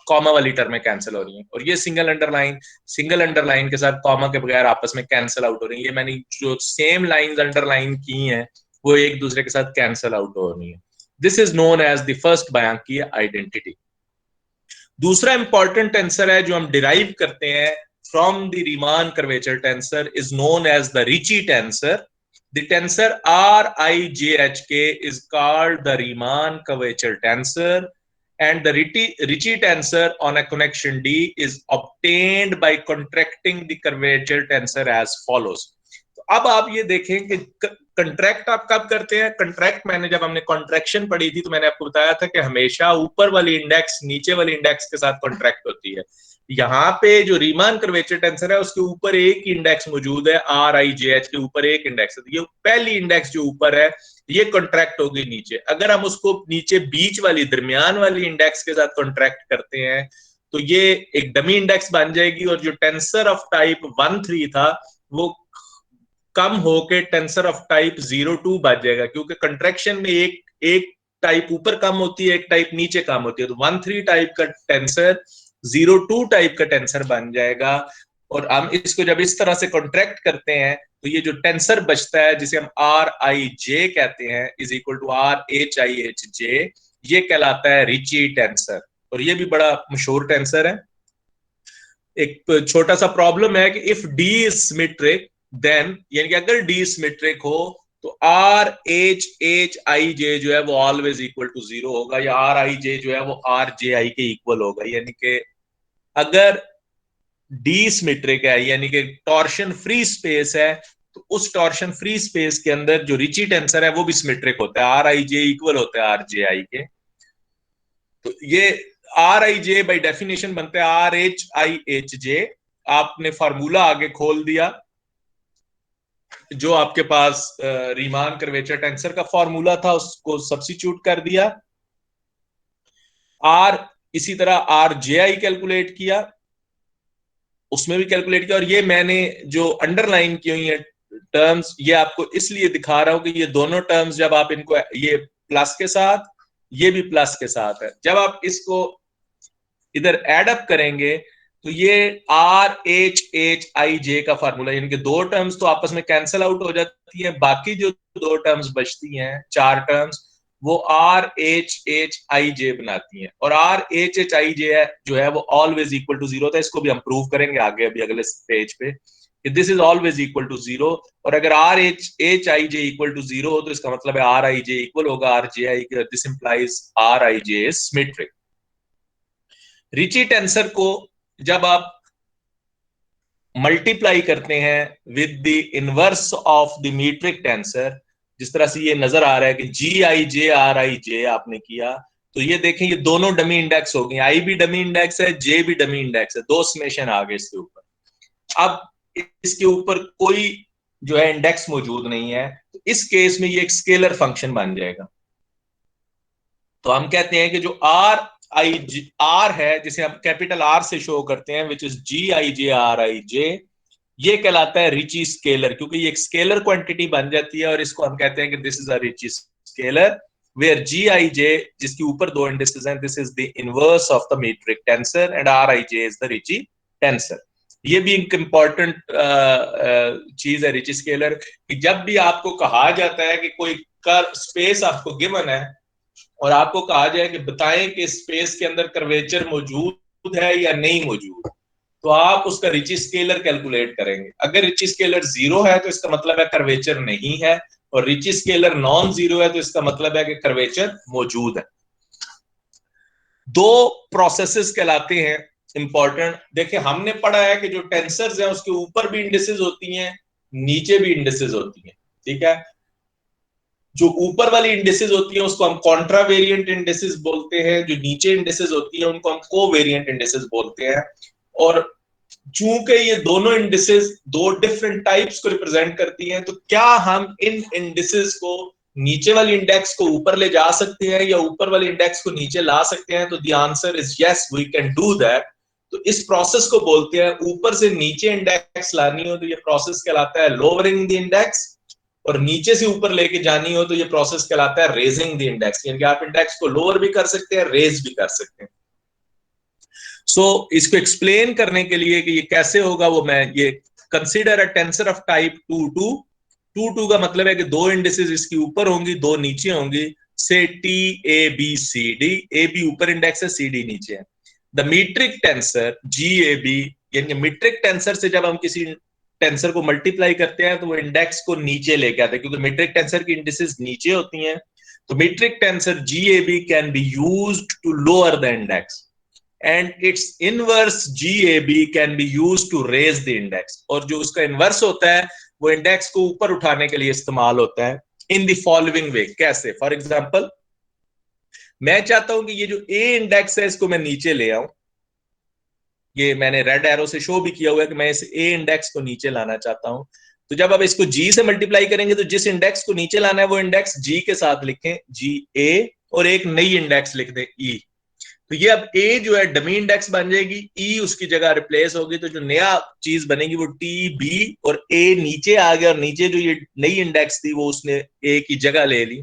कॉमा वाली टर्में कैंसिल हो रही हैं, और ये सिंगल अंडरलाइन के साथ कॉमा के बगैर आपस में कैंसिल आउट हो रही है। ये मैंने जो सेम लाइंस अंडरलाइन की हैं वो एक दूसरे के साथ कैंसिल आउट हो रही है। This is known as the first Bianchi identity. दूसरा इंपॉर्टेंट टेंसर है जो हम डिराइव करते हैं from the Riemann curvature tensor is known as the Ricci tensor. The tensor Rijhk is called the Riemann curvature tensor, and the Ricci tensor on a connection D is obtained by contracting the curvature tensor as follows. तो अब आप ये देखें कि contract आप कब करते हैं. कंट्रैक्ट मैंने जब हमने कॉन्ट्रैक्शन पढ़ी थी तो मैंने आपको बताया था कि हमेशा ऊपर वाली इंडेक्स नीचे वाली इंडेक्स के साथ कॉन्ट्रैक्ट होती है. यहाँ पे जो रीमान कर्वेचर टेंसर है उसके ऊपर एक इंडेक्स मौजूद है, RIJH के ऊपर एक इंडेक्स है. ये पहली इंडेक्स जो ऊपर है ये कॉन्ट्रैक्ट होगी नीचे. अगर हम उसको नीचे बीच वाली दरमियान वाली इंडेक्स के साथ कॉन्ट्रैक्ट करते हैं तो ये एक डमी इंडेक्स बन जाएगी, और जो टेंसर ऑफ टाइप 1-3 था वो कम होके टेंसर ऑफ टाइप 0-2 बन जाएगा, क्योंकि कंट्रैक्शन में एक टाइप ऊपर कम होती है, एक टाइप नीचे कम होती है. तो 1-3 टाइप का टेंसर 0-2 टाइप का टेंसर बन जाएगा. और हम इसको जब इस तरह से कॉन्ट्रैक्ट करते हैं तो ये जो टेंसर बचता है जिसे हम RIJ कहते हैं इज इक्वल टू RHIHJ, ये कहलाता है रिची टेंसर. और ये भी बड़ा मशहूर टेंसर है. एक छोटा सा प्रॉब्लम है कि if D is symmetric then, यानी कि अगर D सिमेट्रिक हो तो RHHIJ जो है वो ऑलवेज इक्वल टू 0 होगा, या RIJ जो है वो RJI के इक्वल होगा. यानी कि अगर D सिमेट्रिक है यानी कि टॉर्शन फ्री स्पेस है तो उस टॉर्शन फ्री स्पेस के अंदर जो रिची टेंसर है वो भी सिमेट्रिक होता है, RIJ इक्वल होता है RJI के. तो ये RIJ बाय डेफिनेशन बनता है RHIHJ. आपने फार्मूला आगे खोल दिया, जो आपके पास रीमान कर्वेचर टेंसर का फार्मूला था उसको सब्स्टिट्यूट कर दिया. इसी तरह RJI कैलकुलेट किया, उसमें भी कैलकुलेट किया. और ये मैंने जो अंडरलाइन की हुई है टर्म्स, ये आपको इसलिए दिखा रहा हूं कि ये दोनों टर्म्स जब आप इनको, ये प्लस के साथ ये भी प्लस के साथ है, जब आप इसको इधर एड अप करेंगे तो ये RHHIJ का फार्मूला, यानी कि दो टर्म्स तो आपस में कैंसिल आउट हो जाती हैं, बाकी जो दो टर्म्स बचती हैं 4 टर्म्स वो RHHIJ बनाती हैं. और RHHIJ जो है वो ऑलवेज इक्वल टू 0 था. इसको भी हम प्रूव करेंगे आगे अभी अगले पेज पे कि this is always equal to 0. और अगर RHHIJ इक्वल टू 0 हो तो इसका मतलब है RIJ इक्वल होगा RJI. This implies RIJ is symmetric. Ricci tensor को जब आप मल्टीप्लाई करते हैं with the inverse of the metric tensor, जिस तरह से ये नजर आ रहा है कि GIJ RIJ आपने किया, तो ये देखें ये दोनों डमी इंडेक्स हो गए. I भी डमी इंडेक्स है, J भी डमी इंडेक्स है, दो समेशन आ गए इसके ऊपर. अब इसके ऊपर कोई जो है इंडेक्स मौजूद नहीं है, तो इस केस में ये एक स्केलर फंक्शन बन जाएगा. तो हम कहते हैं कि जो R है जिसे हम कैपिटल R से शो करते हैं विच इज GIJ RIJ, ये कहलाता है रिची स्केलर, क्योंकि ये एक स्केलर क्वांटिटी बन जाती है. और इसको हम कहते हैं कि this is a Ricci scalar where GIJ जिसके ऊपर दो इंडिसेस हैं, this is the inverse of the metric tensor and RIJ is the Ricci tensor. ये भी एक इंपॉर्टेंट चीज है रिची स्केलर, कि जब भी आपको कहा जाता है कि कोई स्पेस आपको गिवन है और आपको कहा जाए कि बताएं कि स्पेस के अंदर कर्वेचर मौजूद है या नहीं मौजूद, तो आप उसका रिची स्केलर कैलकुलेट करेंगे. अगर रिची स्केलर 0 है तो इसका मतलब है कर्वेचर नहीं है, और रिची स्केलर नॉन 0 है तो इसका मतलब है कि कर्वेचर मौजूद है. दो प्रोसेसेस कहलाते हैं इंपॉर्टेंट. देखिए हमने पढ़ा है कि जो टेंसर्स हैं उसके ऊपर भी इंडिसेस होती हैं, नीचे भी इंडिसेस होती हैं. ठीक है, जो ऊपर वाली इंडिसेस होती हैं उसको हम कॉन्ट्रावेरिएंट इंडिसेस बोलते हैं, जो नीचे इंडिसेस होती हैं उनको हम कोवेरिएंट इंडिसेस बोलते हैं. और चूंकि ये दोनों इंडिसेस दो डिफरेंट टाइप्स को रिप्रेजेंट करती हैं, तो क्या हम इन इंडिसेस को नीचे वाली इंडेक्स को ऊपर ले जा सकते हैं या ऊपर वाली इंडेक्स को नीचे ला सकते हैं? तो the answer is yes, we can do that. तो इस प्रोसेस को बोलते हैं, ऊपर से नीचे इंडेक्स लानी हो तो ये प्रोसेस कहलाता है लोअरिंग द इंडेक्स, और नीचे से ऊपर लेके जानी हो तो ये प्रोसेस कहलाता है रेजिंग द इंडेक्स. यानी कि आप इंडेक्स को लोअर भी कर सकते हैं, रेज भी कर सकते हैं. इसको एक्सप्लेन करने के लिए कि ये कैसे होगा वो मैं ये consider a tensor of type 2-2 का मतलब है कि दो इंडिसेस इसकी ऊपर होंगी, दो नीचे होंगी. से TABCD, AB ऊपर इंडेक्स है, CD नीचे है. द मीट्रिक टेंसर GAB, यानी मीट्रिक टेंसर से जब हम किसी टेंसर को मल्टीप्लाई करते हैं तो वो इंडेक्स को नीचे लेके आते हैं, क्योंकि मीट्रिक टेंसर की इंडिसेस नीचे होती हैं। तो metric tensor G A B can be used to lower the index and its inverse G A B can be used to raise the index. और जो उसका इनवर्स होता है वो इंडेक्स को ऊपर उठाने के लिए इस्तेमाल होता है इन द फॉलोइंग वे। कैसे? फॉर एग्जांपल, मैं चाहता हूं कि ये जो ए इंडेक्स है इसको मैं नीचे ले आऊं, ये मैंने रेड एरो से शो भी किया हुआ है कि मैं इस ए इंडेक्स को नीचे लाना चाहता हूं। तो जब आप इसको जी से मल्टीप्लाई करेंगे तो जिस इंडेक्स को नीचे लाना है वो इंडेक्स जी के साथ लिखें, जी ए, और एक नई इंडेक्स लिख दें ई। तो ये अब ए जो है डमी इंडेक्स बन जाएगी, ई उसकी जगह रिप्लेस होगी, तो जो नया चीज बनेगी वो टी बी, और ए नीचे आ गया और नीचे जो ये नई इंडेक्स थी वो उसने ए की जगह ले ली।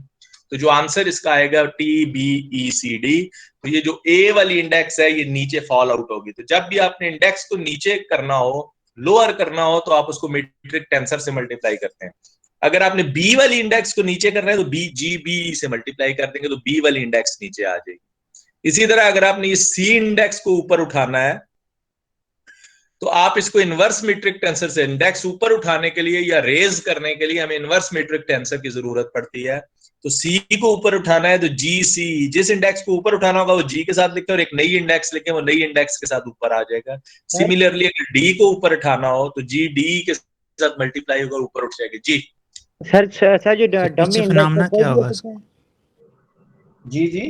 तो जो आंसर इसका आएगा T B E C D. तो ये जो ए वाली इंडेक्स है ये नीचे फॉल आउट होगी। तो जब भी आपने इंडेक्स को नीचे करना हो, लोअर करना हो, तो आप उसको मीट्रिक टेंसर से मल्टीप्लाई करते हैं। अगर आपने बी वाली इंडेक्स को नीचे करना है तो बी जी बी से मल्टीप्लाई कर देंगे तो बी वाली इंडेक्स नीचे आ जाएगी। इसी तरह अगर आपने ये सी इंडेक्स को ऊपर उठाना है तो आप इसको इनवर्स मीट्रिक टेंसर से इंडेक्स ऊपर उठाने के लिए या रेज करने के लिए हमें इनवर्स मीट्रिक टेंसर की जरूरत पड़ती है। तो सी को ऊपर उठाना है तो जी सी, जिस इंडेक्स को ऊपर उठाना होगा वो जी के साथ लिखें और एक नई इंडेक्स लिखें, वो नई इंडेक्स के साथ ऊपर आ जाएगा। सिमिलरली अगर डी को ऊपर उठाना हो तो जी डी के साथ मल्टीप्लाई होकर ऊपर उठ जाएगी। जी सर सर जो डमी पीछे इंडेक्स फिनोमेना कोई क्या भी हो होगा सकता है? जी जी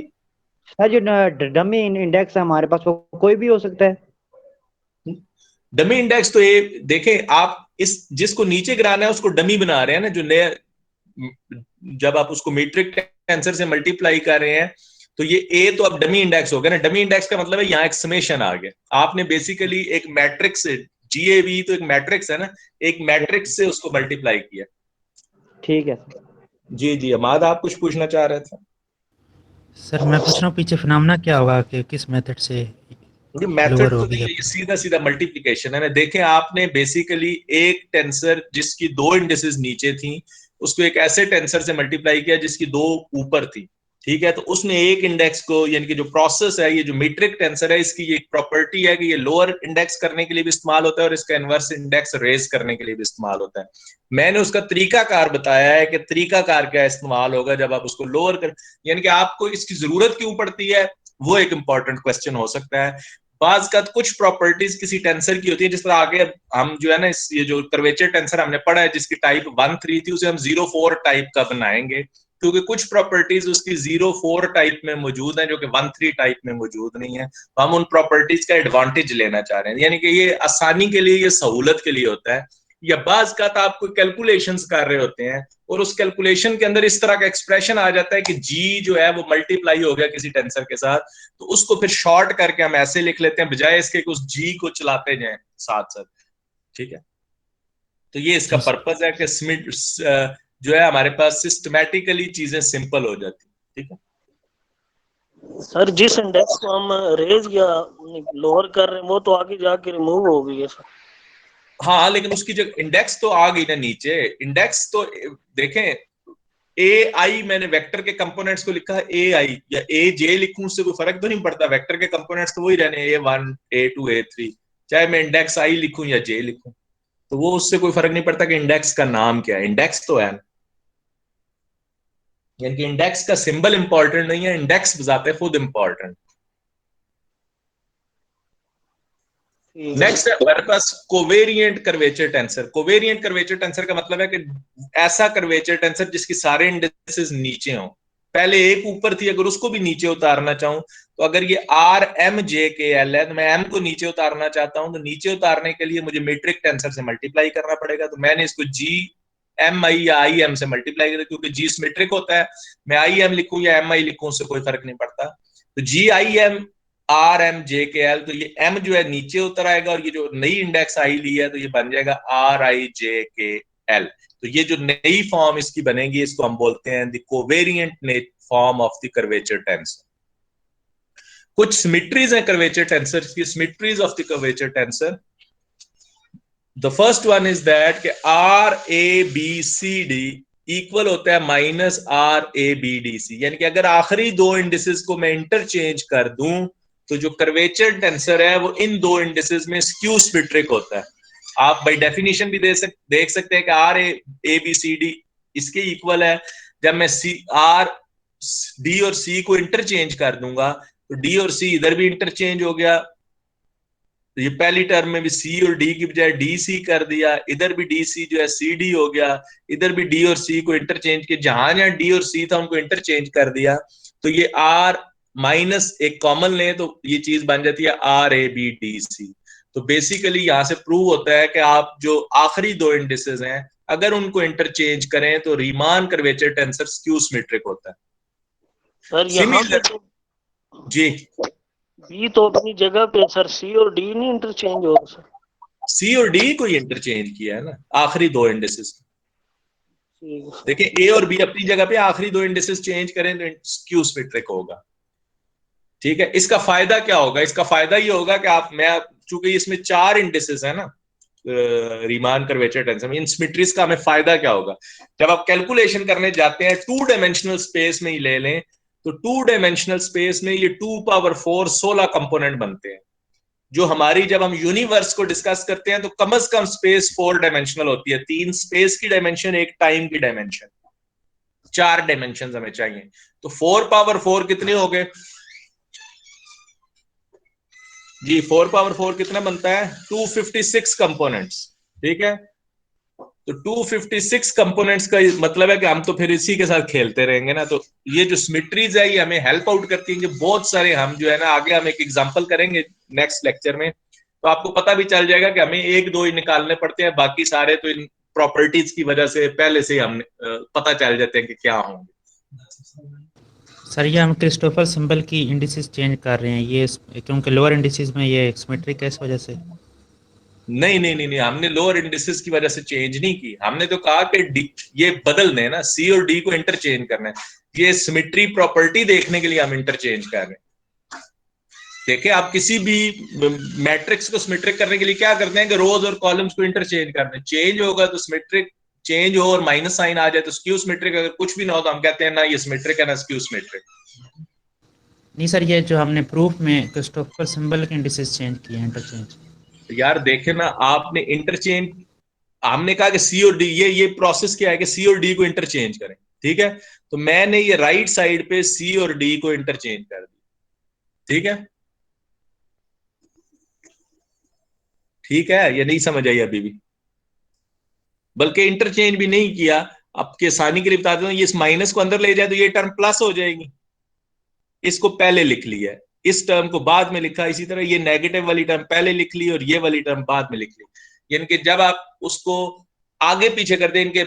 सर जो डमी इंडेक्स है हमारे पास वो कोई भी हो सकता है? डमी इंडेक्स तो ये देखें, आप इस जिसको नीचे गिराना है उसको डमी बना रहे हैं ना, जो नया, जब आप उसको मीट्रिक टेंसर से मल्टीप्लाई कर रहे हैं तो ये ए तो अब डमी इंडेक्स हो गया ना। डमी इंडेक्स का मतलब है यहाँ एक समेशन आ गया। आपने बेसिकली एक मैट्रिक्स से, जीएवी तो एक मैट्रिक्स है ना, एक मैट्रिक्स से उसको मल्टीप्लाई किया। ठीक है। जी जी अमाद, आप कुछ पूछना चाह रहे थे? सर मैं पूछ रहा हूँ पीछे फिनोमेना क्या होगा कि किस मेथड से ये मेथड लोअर तो होगी नहीं है, ये सीधा सीधा मल्टीप्लिकेशन है ना। देखें, आपने बेसिकली एक टेंसर जिसकी दो इंडिसेस नीचे थी उसको एक ऐसे टेंसर से मल्टीप्लाई किया जिसकी दो ऊपर थी, ठीक है। तो उसने एक इंडेक्स को, यानी कि जो प्रोसेस है, ये जो मीट्रिक टेंसर है इसकी ये प्रॉपर्टी है कि ये लोअर इंडेक्स करने के लिए भी इस्तेमाल होता है और इसका इनवर्स इंडेक्स रेज करने के लिए भी इस्तेमाल होता है। मैंने उसका तरीकाकार बताया है कि तरीकाकार क्या इस्तेमाल होगा जब आप उसको लोअर कर, यानी कि आपको इसकी जरूरत क्यों पड़ती है, वो एक इंपॉर्टेंट क्वेश्चन हो सकता है। बाज का कुछ प्रॉपर्टीज किसी टेंसर की होती है, जिस तरह आगे हम जो है ना ये जो कर्वेचर टेंसर हमने पढ़ा है जिसकी टाइप 1-3 थी उसे हम 0-4 टाइप का बनाएंगे, क्योंकि कुछ प्रॉपर्टीज उसकी 0-4 टाइप में मौजूद है जो कि 1-3 टाइप में मौजूद नहीं है। तो हम उन प्रॉपर्टीज का एडवांटेज लेना चाह रहे हैं, यानी कि ये आसानी के लिए, ये सहूलत के लिए होता है। या बाज का तो आप कोई कैलकुलेशंस कर रहे होते हैं और उस कैलकुलेशन के अंदर इस तरह का एक्सप्रेशन आ जाता है कि जी जो है वो मल्टीप्लाई हो गया किसी टेंसर के साथ, तो उसको फिर शॉर्ट करके हम ऐसे लिख लेते हैं बजाय इसके कि उस जी को चलाते जाएं साथ साथ, ठीक है। तो ये इसका पर्पस है कि जो है हमारे पास सिस्टमैटिकली चीजें सिंपल हो जाती, ठीक है। सर जिस इंडेक्स को हम रेज या लोअर कर रहे हैं वो तो आगे जाके रिमूव हो गई है सर। हाँ, लेकिन उसकी जो इंडेक्स तो आ गई ना नीचे। इंडेक्स तो देखें, ए आई मैंने वेक्टर के कंपोनेंट्स को लिखा है ए आई या ए जे लिखूं, उससे कोई फर्क तो नहीं पड़ता। वेक्टर के कंपोनेंट्स तो वही रहने, A1 A2 A3, चाहे मैं इंडेक्स आई लिखूं या जे लिखूं, तो वो उससे कोई फर्क नहीं पड़ता कि इंडेक्स का नाम क्या है। इंडेक्स तो है, यानी कि इंडेक्स का सिंबल इंपॉर्टेंट नहीं है, इंडेक्स बजाते खुद इंपॉर्टेंट। नेक्स्ट है हमारे पास covariant curvature tensor. Covariant curvature tensor का मतलब है कि ऐसा कर्वेचर टेंसर जिसकी सारे इंडिसेस नीचे हों। पहले एक ऊपर थी, अगर उसको भी नीचे उतारना चाहूं तो अगर ये are M J K L है तो मैं एम को नीचे उतारना चाहता हूं, तो नीचे उतारने के लिए मुझे मीट्रिक टेंसर से मल्टीप्लाई करना पड़ेगा। तो मैंने इसको जी एम आई या आई एम से मल्टीप्लाई किया, क्योंकि जी सिमेट्रिक होता है। मैं आई एम लिखूं या एम आई लिखूं उससे कोई फर्क नहीं पड़ता। तो G I M R M J K L, तो ये एम जो है नीचे उतर आएगा और ये जो नई इंडेक्स आई ली है तो ये बन जाएगा are I J K L. तो ये जो नई फॉर्म इसकी बनेगी इसको हम बोलते हैं the covariant form of the curvature tensor. कुछ सिमिट्रीज हैं कर्वेचर टेंसर की, symmetries of the curvature tensor. The first one is that कि R A B C D equal होता है minus R A B D C, यानी कि अगर आखिरी दो इंडिसेस को मैं इंटरचेंज कर दूं तो जो कर्वेचर टेंसर है वो इन दो इंडिसेस में स्क्यू सिमेट्रिक होता है। आप बाय डेफिनेशन भी देख सकते हैं कि R A B C D इसके इक्वल है। जब मैं सी आर डी और सी को इंटरचेंज कर दूंगा तो डी और सी इधर भी इंटरचेंज हो गया, तो ये पहली टर्म में भी सी और डी की बजाय डी सी कर दिया, इधर भी डी सी जो है सी डी हो गया, इधर भी डी और सी को इंटरचेंज किया, जहां जहां डी और सी था उनको इंटरचेंज कर दिया, तो ये आर माइनस एक कॉमन ले तो ये चीज बन जाती है R A B D C. तो बेसिकली यहां से प्रूव होता है कि आप जो आखिरी दो इंडिसेस हैं अगर उनको इंटरचेंज करें तो Riemann curvature tensor skew symmetric होता है। सर यहाँ पे तो जी बी तो अपनी जगह पे, सर सी और डी नहीं इंटरचेंज हो रहा सर। सी और डी को इंटरचेंज किया है ना आखिरी दो इंडिसेस। ठीक है सर। देखिए ए और बी अपनी जगह पे, आखिरी दो इंडिसेस चेंज करें तो स्क्यू सिमेट्रिक होगा। ठीक है, इसका फायदा क्या होगा? इसका फायदा ये होगा कि चूंकि इसमें चार इंडिसेस है ना रीमान कर्वेचर टेंसर में, इन सिमेट्रीज का हमें फायदा क्या होगा? जब आप कैलकुलेशन करने जाते हैं टू डायमेंशनल स्पेस में ही ले लें तो टू डायमेंशनल स्पेस में ये 2 पावर 4 16 कंपोनेंट बनते हैं। जो हमारी जब हम यूनिवर्स को डिस्कस करते हैं तो कम से कम स्पेस 4 डायमेंशनल होती है, 3 स्पेस की डायमेंशन, एक टाइम की डायमेंशन, 4 डायमेंशन हमें चाहिए। तो 4 पावर 4 कितने हो गए जी? 4 पावर 4 कितना बनता है? 256 कंपोनेंट्स। ठीक है, तो 256 कंपोनेंट्स का मतलब है कि हम तो फिर इसी के साथ खेलते रहेंगे ना। तो ये जो सिमेट्रीज है ये हमें हेल्प आउट करती है। बहुत सारे हम जो है ना, आगे हम एक एग्जांपल करेंगे नेक्स्ट लेक्चर में, तो आपको पता भी चल जाएगा कि हमें एक दो ही निकालने पड़ते हैं, बाकी सारे तो इन प्रॉपर्टीज की वजह से पहले से हम पता चल जाते हैं कि क्या होंगे। सर ये हम क्रिस्टोफर सिंबल की इंडिसेस चेंज कर रहे हैं ये क्योंकि लोअर इंडिसेस में ये सिमेट्रिक है, इस वजह से? नहीं नहीं नहीं नहीं, हमने लोअर इंडिसेस की वजह से चेंज नहीं की। हमने तो कहा कि ये बदल दें ना, सी और डी को इंटरचेंज करना है। ये सिमेट्री प्रॉपर्टी देखने के लिए हम इंटरचेंज कर रहे हैं। देखिए आप किसी भी मैट्रिक्स को सिमेट्रिक करने के लिए क्या करते हैं कि रोज और कॉलम्स को इंटरचेंज करते हैं। चेंज होगा तो सिमेट्रिक, चेंज हो और माइनस साइन आ जाए तो स्क्यू सिमेट्रिक, अगर कुछ भी ना हो तो हम कहते हैं ना ये सिमेट्रिक है ना स्क्यू सिमेट्रिक। नहीं सर, ये जो हमने प्रूफ में क्रिस्टोफर सिंबल के इंडिसेस चेंज किए हैं, इंटरचेंज। यार देखे ना आपने इंटरचेंज, हमने कहा कि सी और डी, ये प्रोसेस क्या है कि सी और डी को इंटरचेंज करें। ठीक है, तो मैंने ये राइट साइड पे सी और डी को इंटरचेंज कर दिया। ठीक है, ठीक है, ये नहीं समझ आई अभी भी? बल्कि इंटरचेंज भी नहीं किया, आपके आसानी के लिए बता दूं, ये इस माइनस को अंदर ले जाए तो ये टर्म प्लस हो जाएगी। इसको पहले लिख लिया, इस टर्म को बाद में लिखा। इसी तरह ये नेगेटिव वाली टर्म पहले लिख ली और ये वाली टर्म बाद में लिख ली। यानी कि जब आप उसको आगे पीछे कर दें, इनके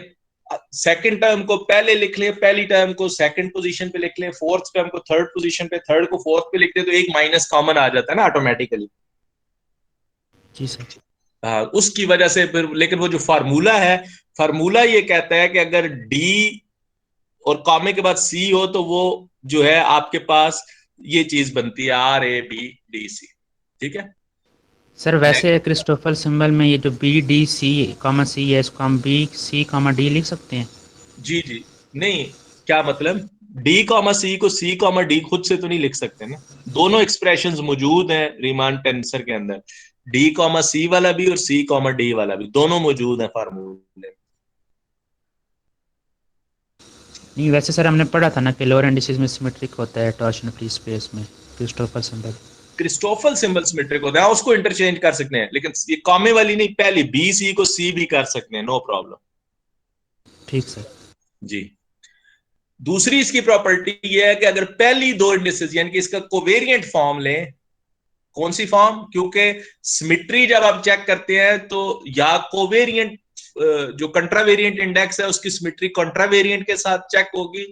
सेकंड टर्म को पहले लिख ले, पहली टर्म को सेकंड पोजीशन पे लिख ले, फोर्थ टर्म को थर्ड पोजीशन पे, थर्ड को फोर्थ पे लिख दे, तो एक माइनस कॉमन आ जाता है ना ऑटोमेटिकली। जी सर। उसकी वजह से फिर, लेकिन वो जो फार्मूला है, फार्मूला ये कहता है कि अगर डी और कॉमे के बाद सी हो तो वो जो है आपके पास ये चीज बनती है R A B D C. ठीक है सर वैसे क्रिस्टोफर सिंबल में ये जो B D C comma C है, इसको हम बी सी कॉमा डी लिख सकते हैं? जी जी, नहीं, क्या मतलब? डी कॉमा सी को सी कॉमा डी खुद से तो नहीं लिख सकते ना। दोनों एक्सप्रेशंस मौजूद हैं रीमान टेंसर के अंदर, डी कॉमा सी वाला भी और सी कॉमा डी वाला भी, दोनों मौजूद हैं फार्मूले। नहीं वैसे सर हमने पढ़ा था ना कि लोअर इंडिसेस में सिमेट्रिक होता है टॉर्शन फ्री स्पेस में Christopher symbol. Christopher symbol symmetric होता है, उसको इंटरचेंज कर सकते हैं, लेकिन ये कॉमे वाली नहीं, पहली बी सी को सी भी कर सकते हैं, नो प्रॉब्लम। ठीक सर। जी। दूसरी इसकी प्रॉपर्टी ये है कि अगर पहली दो इंडिसेस यानी कि इसका कोवेरिएंट फॉर्म लें, कौन सी फॉर्म? क्योंकि सिमेट्री जब आप चेक करते हैं तो या कोवेरिएंट जो कंट्रावेरिएंट इंडेक्स है उसकी सिमेट्री कंट्रावेरिएंट के साथ चेक होगी,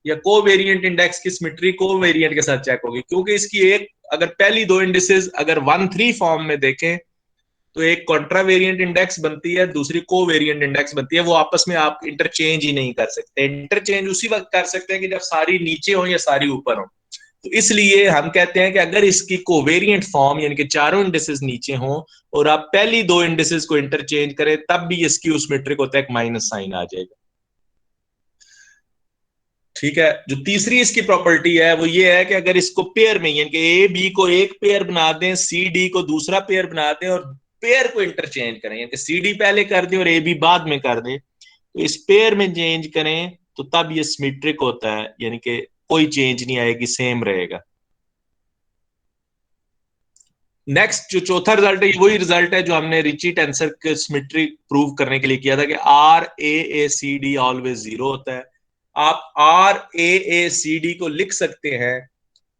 या कोवेरिएंट इंडेक्स की सिमेट्री कोवेरिएंट के साथ चेक होगी। क्योंकि इसकी एक, अगर पहली दो इंडिसेस अगर 1-3 फॉर्म में देखें तो एक कॉन्ट्रावेरिएंट इंडेक्स बनती है, दूसरी कोवेरिएंट इंडेक्स बनती है। वो आपस में आप इंटरचेंज ही नहीं कर सकते। इंटरचेंज उसी वक्त कर सकते हैं कि जब सारी नीचे हो या सारी ऊपर हो। तो इसलिए हम कहते हैं कि अगर इसकी कोवेरिएंट फॉर्म यानी कि चारों इंडिसेस नीचे हो और आप पहली दो इंडिसेस को इंटरचेंज करें तब भी ये स्क्यू सिमेट्रिक होता है, एक माइनस साइन आ जाएगा। ठीक है, जो तीसरी इसकी प्रॉपर्टी है वो ये है कि अगर इसको पेयर में यानी कि ए बी को एक पेयर बना दें, सी डी को दूसरा पेयर बना दें और पेयर को इंटरचेंज करें, यानी सी डी पहले कर दें और ए बी बाद में कर दें, तो इस पेयर में चेंज करें तो तब ये सिमेट्रिक होता है, यानी कि कोई चेंज नहीं आएगी, सेम रहेगा। नेक्स्ट जो चौथा रिजल्ट है, वही रिजल्ट है जो हमने रिची टेंसर के सिमेट्री प्रूव करने के लिए किया था कि R A C D always 0 होता है। आप आर ए सी डी को लिख सकते हैं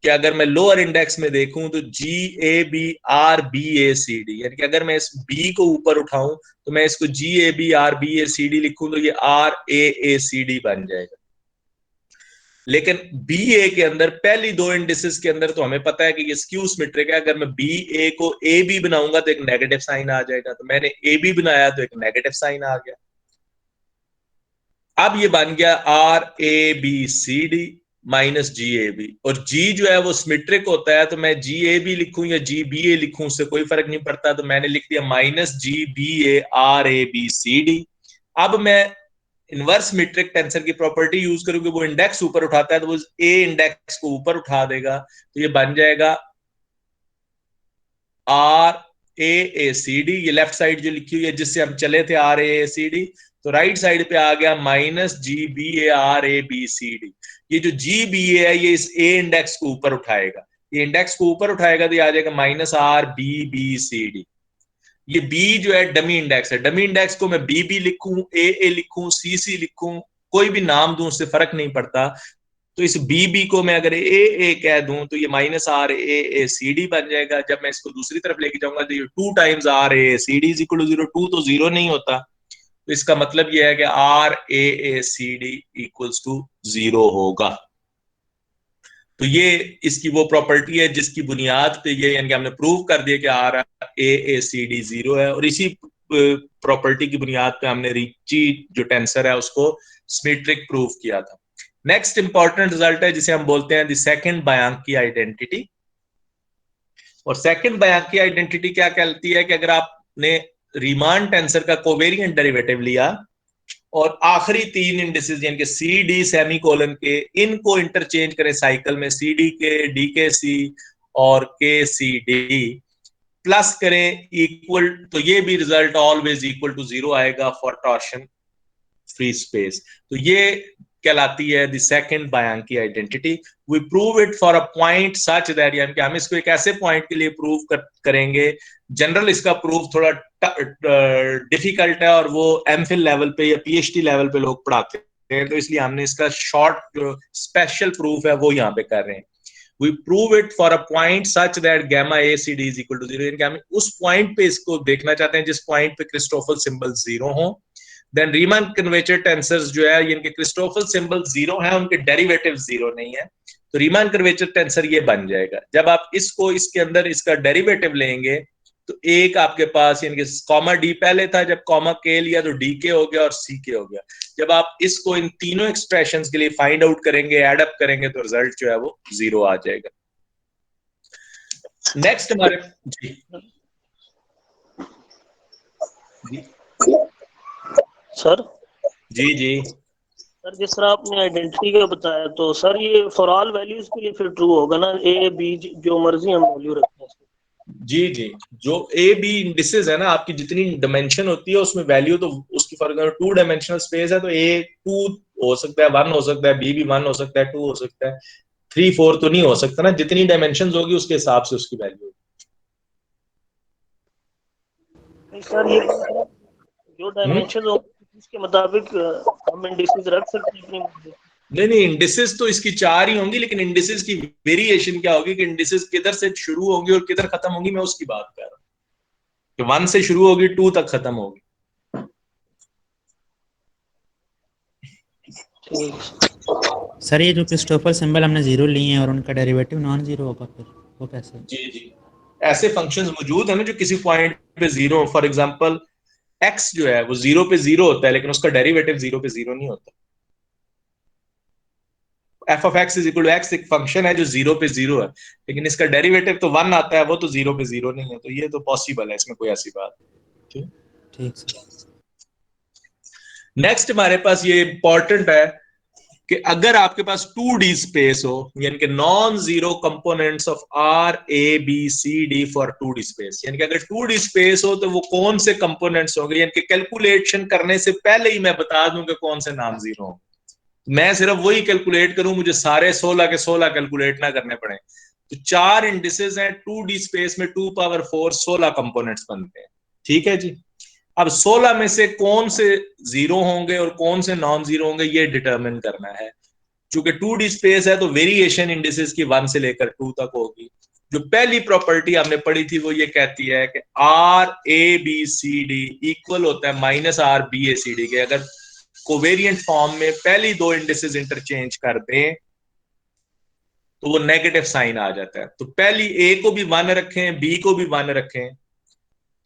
कि अगर मैं लोअर इंडेक्स में देखूं तो G A B R B A C D, यानी कि अगर मैं इस बी को ऊपर उठाऊं तो मैं इसको G A B R B A C D लिखूं तो ये आर ए सी डी बन जाएगा। लेकिन बी ए के अंदर पहली दो इंडिसेस के अंदर तो हमें पता है कि ये स्क्यू सिमेट्रिक है। अगर मैं बी ए को ए बी बनाऊंगा तो एक नेगेटिव साइन आ जाएगा, तो मैंने ए बी बनाया तो एक नेगेटिव साइन आ गया। अब ये बन गया R A B C D minus G A B, और जी जो है वो सिमेट्रिक होता है, तो मैं जी ए बी लिखूं या जी बी ए लिखूं उससे कोई फर्क नहीं पड़ता, तो मैंने लिख दिया minus G B A R A B C D. अब मैं इनवर्स सिमेट्रिक टेंसर की प्रॉपर्टी यूज करूंगी, वो इंडेक्स ऊपर उठाता है तो वो ए इंडेक्स को ऊपर उठा देगा, तो ये बन जाएगा आर ए सी डी। ये लेफ्ट साइड जो लिखी हुई है जिससे हम चले थे आर ए सी डी, तो राइट साइड पे आ गया minus G B A R A B C D. ये जो जी बी ए है ये इस ए इंडेक्स को ऊपर उठाएगा, ये इंडेक्स को ऊपर उठाएगा तो ये आ जाएगा minus R B B C D. ये बी जो है डमी इंडेक्स है, डमी इंडेक्स को मैं बी बी लिखूं, ए लिखूं, सी लिखूं, कोई भी नाम दूं उससे फर्क नहीं पड़ता। तो इस बी बी को मैं अगर ए कह दूं तो ये minus R A C D बन जाएगा। जब मैं इसको दूसरी तरफ लेके जाऊंगा तो ये 2 times R A C D is equal to 0, 2 तो 0 नहीं होता, तो इसका मतलब ये है कि R A C D equals to 0 होगा। तो ये इसकी वो प्रॉपर्टी है जिसकी बुनियाद पे ये, यानी कि हमने प्रूव कर दिया कि आर ए सी डी 0 है, और इसी प्रॉपर्टी की बुनियाद पे हमने रिची जो टेंसर है उसको सिमेट्रिक प्रूव किया था। नेक्स्ट इंपॉर्टेंट रिजल्ट है जिसे हम बोलते हैं द सेकंड बायांकी आइडेंटिटी। और सेकंड बायांकी आइडेंटिटी क्या कहती है कि अगर आपने रीमान टेंसर का कोवेरिएंट डेरिवेटिव लिया और आखिरी तीन इंडिसेस यानी कि सी डी सेमी कोलन के, इनको इंटरचेंज करें साइकिल में, सी डी के, डी के सी और के सी डी, प्लस करें इक्वल, तो ये भी रिजल्ट ऑलवेज इक्वल टू 0 आएगा फॉर टॉर्शन फ्री स्पेस। तो ये कहलाती है the second Bianchi identity. We prove it for a point such that, यानी कि हम इसको एक ऐसे पॉइंट के लिए प्रूव करेंगे। जनरल इसका प्रूफ थोड़ा डिफिकल्ट है और वो एमफिल लेवल पे या पीएचडी लेवल पे लोग पढ़ाते हैं, तो इसलिए हमने इसका शॉर्ट स्पेशल प्रूफ है वो यहाँ पे कर रहे हैं। We prove it for a point such that gamma ACD is equal to 0, यानी कि हम उस पॉइंट पे इसको देखना चाहते हैं जिस पॉइंट पे क्रिस्टोफल सिंबल 0 हो। देन रीमान कन्वेचर टेंसर्स जो है, यानी कि क्रिस्टोफल सिंबल 0 है, उनके डेरिवेटिव 0 नहीं है, तो रीमान कन्वेचर टेंसर ये बन जाएगा। जब आप इसको इसके अंदर इसका डेरिवेटिव लेंगे तो एक आपके पास, यानी कि कॉमा डी पहले था, जब कॉमा के लिया तो डी के हो गया और सी के हो गया। जब आप इसको इन तीनों एक्सप्रेशंस के लिए फाइंड आउट करेंगे, एड अप करेंगे, तो रिजल्ट जो है वो 0 आ जाएगा। नेक्स्ट हमारे जी सर जी सर जिस तरह आपने आइडेंटिटी का बताया, तो सर ये फॉर ऑल वैल्यूज के लिए फिर ट्रू होगा ना, ए बी जो मर्जी हम वैल्यू रखते हैं। जी जो ए बी इंडिसेस है ना, आपकी जितनी डायमेंशन होती है उसमें वैल्यू तो उसकी, फॉर एग्जांपल 2 डायमेंशनल स्पेस है तो ए 2 हो सकता है, 1 हो सकता है, बी भी 1 हो सकता है, 2 हो सकता है, 3 4 तो नहीं हो सकता ना। जितनी डायमेंशंस होगी उसके हिसाब से उसकी वैल्यू होगी। सर ये जो डायमेंशन होगी उसके मुताबिक हम इंडिसेस रख सकते हैं अपनी मर्जी। नहीं, इंडिसेस तो इसकी 4 ही होंगी, लेकिन इंडिसेस की वेरिएशन क्या होगी कि इंडिसेस किधर से शुरू होंगी और किधर खत्म होंगी, मैं उसकी बात कर रहा हूँ कि 1 से शुरू होगी, 2 तक खत्म होगी। सर ये जो क्रिस्टोफर सिंबल हमने 0 लिए हैं और उनका डेरिवेटिव नॉन 0 होगा, फिर वो कैसे? जी ऐसे फंक्शंस मौजूद है ना जो किसी पॉइंट पे 0, फॉर एग्जांपल x जो है वो 0 पे 0 होता है, लेकिन उसका डेरिवेटिव 0 पे 0 नहीं होता। f of x is equal to x एक फंक्शन है जो 0 पे 0 है, लेकिन इसका डेरिवेटिव तो 1 आता है, वो तो 0 पे 0 नहीं है, तो ये तो पॉसिबल है, इसमें कोई ऐसी बात नहीं। ठीक सर। नेक्स्ट हमारे पास ये इंपॉर्टेंट है कि अगर आपके पास 2D स्पेस हो, यानी कि non zero components of R A B C D for 2D space, यानी कि अगर 2D स्पेस हो तो वो कौन से कंपोनेंट्स होंगे, यानी कि कैलकुलेशन करने से पहले ही मैं बता दूं कि कौन से नॉन जीरो होंगे। मैं सिर्फ वही कैलकुलेट करूं, मुझे सारे 16 के 16 कैलकुलेट ना करने पड़े। तो 4 इंडिसेस हैं 2D स्पेस में, 2 पावर 4 16 कंपोनेंट्स बनते हैं। ठीक है जी। अब 16 में से कौन से जीरो होंगे और कौन से नॉन जीरो होंगे ये डिटरमिन करना है। चूंकि 2D स्पेस है तो वेरिएशन इंडिसेस की 1 से लेकर 2 तक होगी। जो पहली प्रॉपर्टी हमने पढ़ी थी वो ये कहती है कि R A B C D equal होता है minus R B A C D के। अगर कोवेरिएंट फॉर्म में पहली दो इंडिसेस इंटरचेंज कर दें तो वो नेगेटिव साइन आ जाता है। तो पहली ए को भी 1 रखें, बी को भी 1 रखें,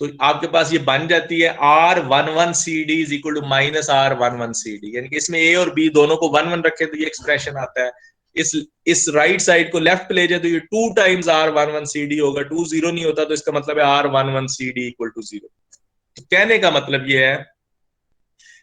तो आपके पास ये बन जाती है R11 CD is equal to minus R11 CD, यानी कि इसमें ए और बी दोनों को 1 1 रखे तो ये एक्सप्रेशन आता है। इस राइट साइड को लेफ्ट पे ले जाए तो ये 2 टाइम्स R11 CD होगा, 2 0 नहीं होता तो इसका मतलब है R11 CD इक्वल टू 0। तो कहने का मतलब ये है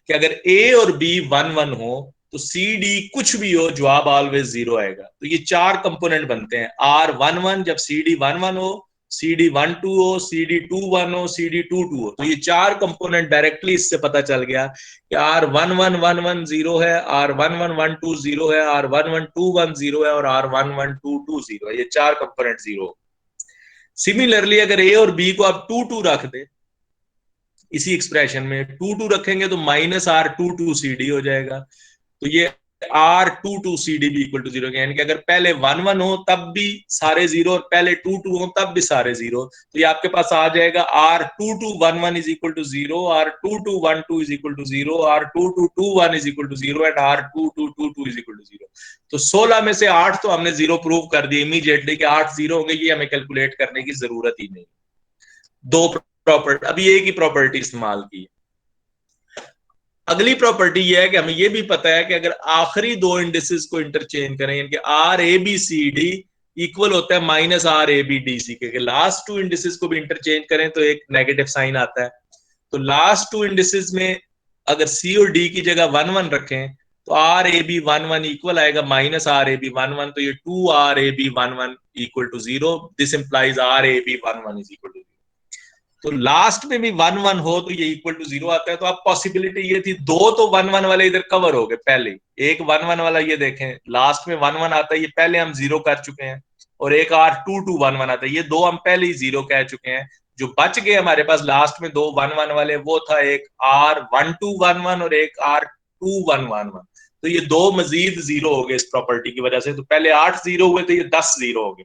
कि अगर ए और बी 1 1 हो तो सी डी कुछ भी हो जवाब ऑलवेज 0 आएगा। तो ये 4 कंपोनेंट बनते हैं। R11 जब सी डी 1 1 हो, सी डी 1 2 हो, सी डी 2 1 हो, सी डी 2 2 हो। तो ये 4 कंपोनेंट डायरेक्टली इससे पता चल गया कि R11 1 1 0 है, R11 1 2 0 है, R11 2 1 0 है और R11 2 2 0 है। ये 4 कंपोनेंट 0। सिमिलरली अगर ए और बी को आप 2 2 रख दे, इसी एक्सप्रेशन में 2 2 रखेंगे तो माइनस R22 CD हो जाएगा। तो ये R22 CD भी इक्वल टू 0, यानी कि अगर पहले 1 1 हो तब भी सारे 0 और पहले 2 2 हो तब भी सारे 0। तो ये आपके पास आ जाएगा R22 1 1 is equal to 0, R22 1 2 is equal to 0, R22 2 1 is equal to 0 and R22 2 2 is equal to 0। तो 16 में से 8 तो हमने 0 प्रूव कर दिए इमीडिएटली कि 8 0 होंगे, ये हमें कैलकुलेट करने की जरूरत ही नहीं। दो प्रॉपर्टी, अभी एक ही प्रॉपर्टी इस्तेमाल की। अगली प्रॉपर्टी यह है कि हमें यह भी पता है कि अगर आखिरी दो इंडिसेस को इंटरचेंज करें, यानी कि R A B C D equal होता है minus R A B D C के, लास्ट 2 इंडिसेस को भी इंटरचेंज करें तो एक नेगेटिव साइन आता है। तो लास्ट 2 इंडिसेस में अगर सी और डी की जगह 1 1 रखें तो आर ए बी 1 1 इक्वल आएगा माइनस आर ए बी 1 1। तो ये 2 R A B 1 1 equal to 0। This implies R A B 1 1 is equal to. तो लास्ट में भी 1 1 हो तो ये इक्वल टू 0 आता है। तो अब पॉसिबिलिटी ये थी, दो तो 1 1 वाले इधर कवर हो गए पहले, एक 1 1 वाला ये देखें लास्ट में 1 1 आता है, ये पहले हम 0 कर चुके हैं, और एक R22 1 1 आता है, ये दो हम पहले ही 0 कह चुके हैं। जो बच गए हमारे पास लास्ट में दो 1 1 वाले, वो था एक R12 1 1 और एक R21 1 1। तो ये दो मजीद 0 हो गए इस प्रॉपर्टी की वजह से। तो पहले 8 0 हुए तो ये 10 0 हो गए।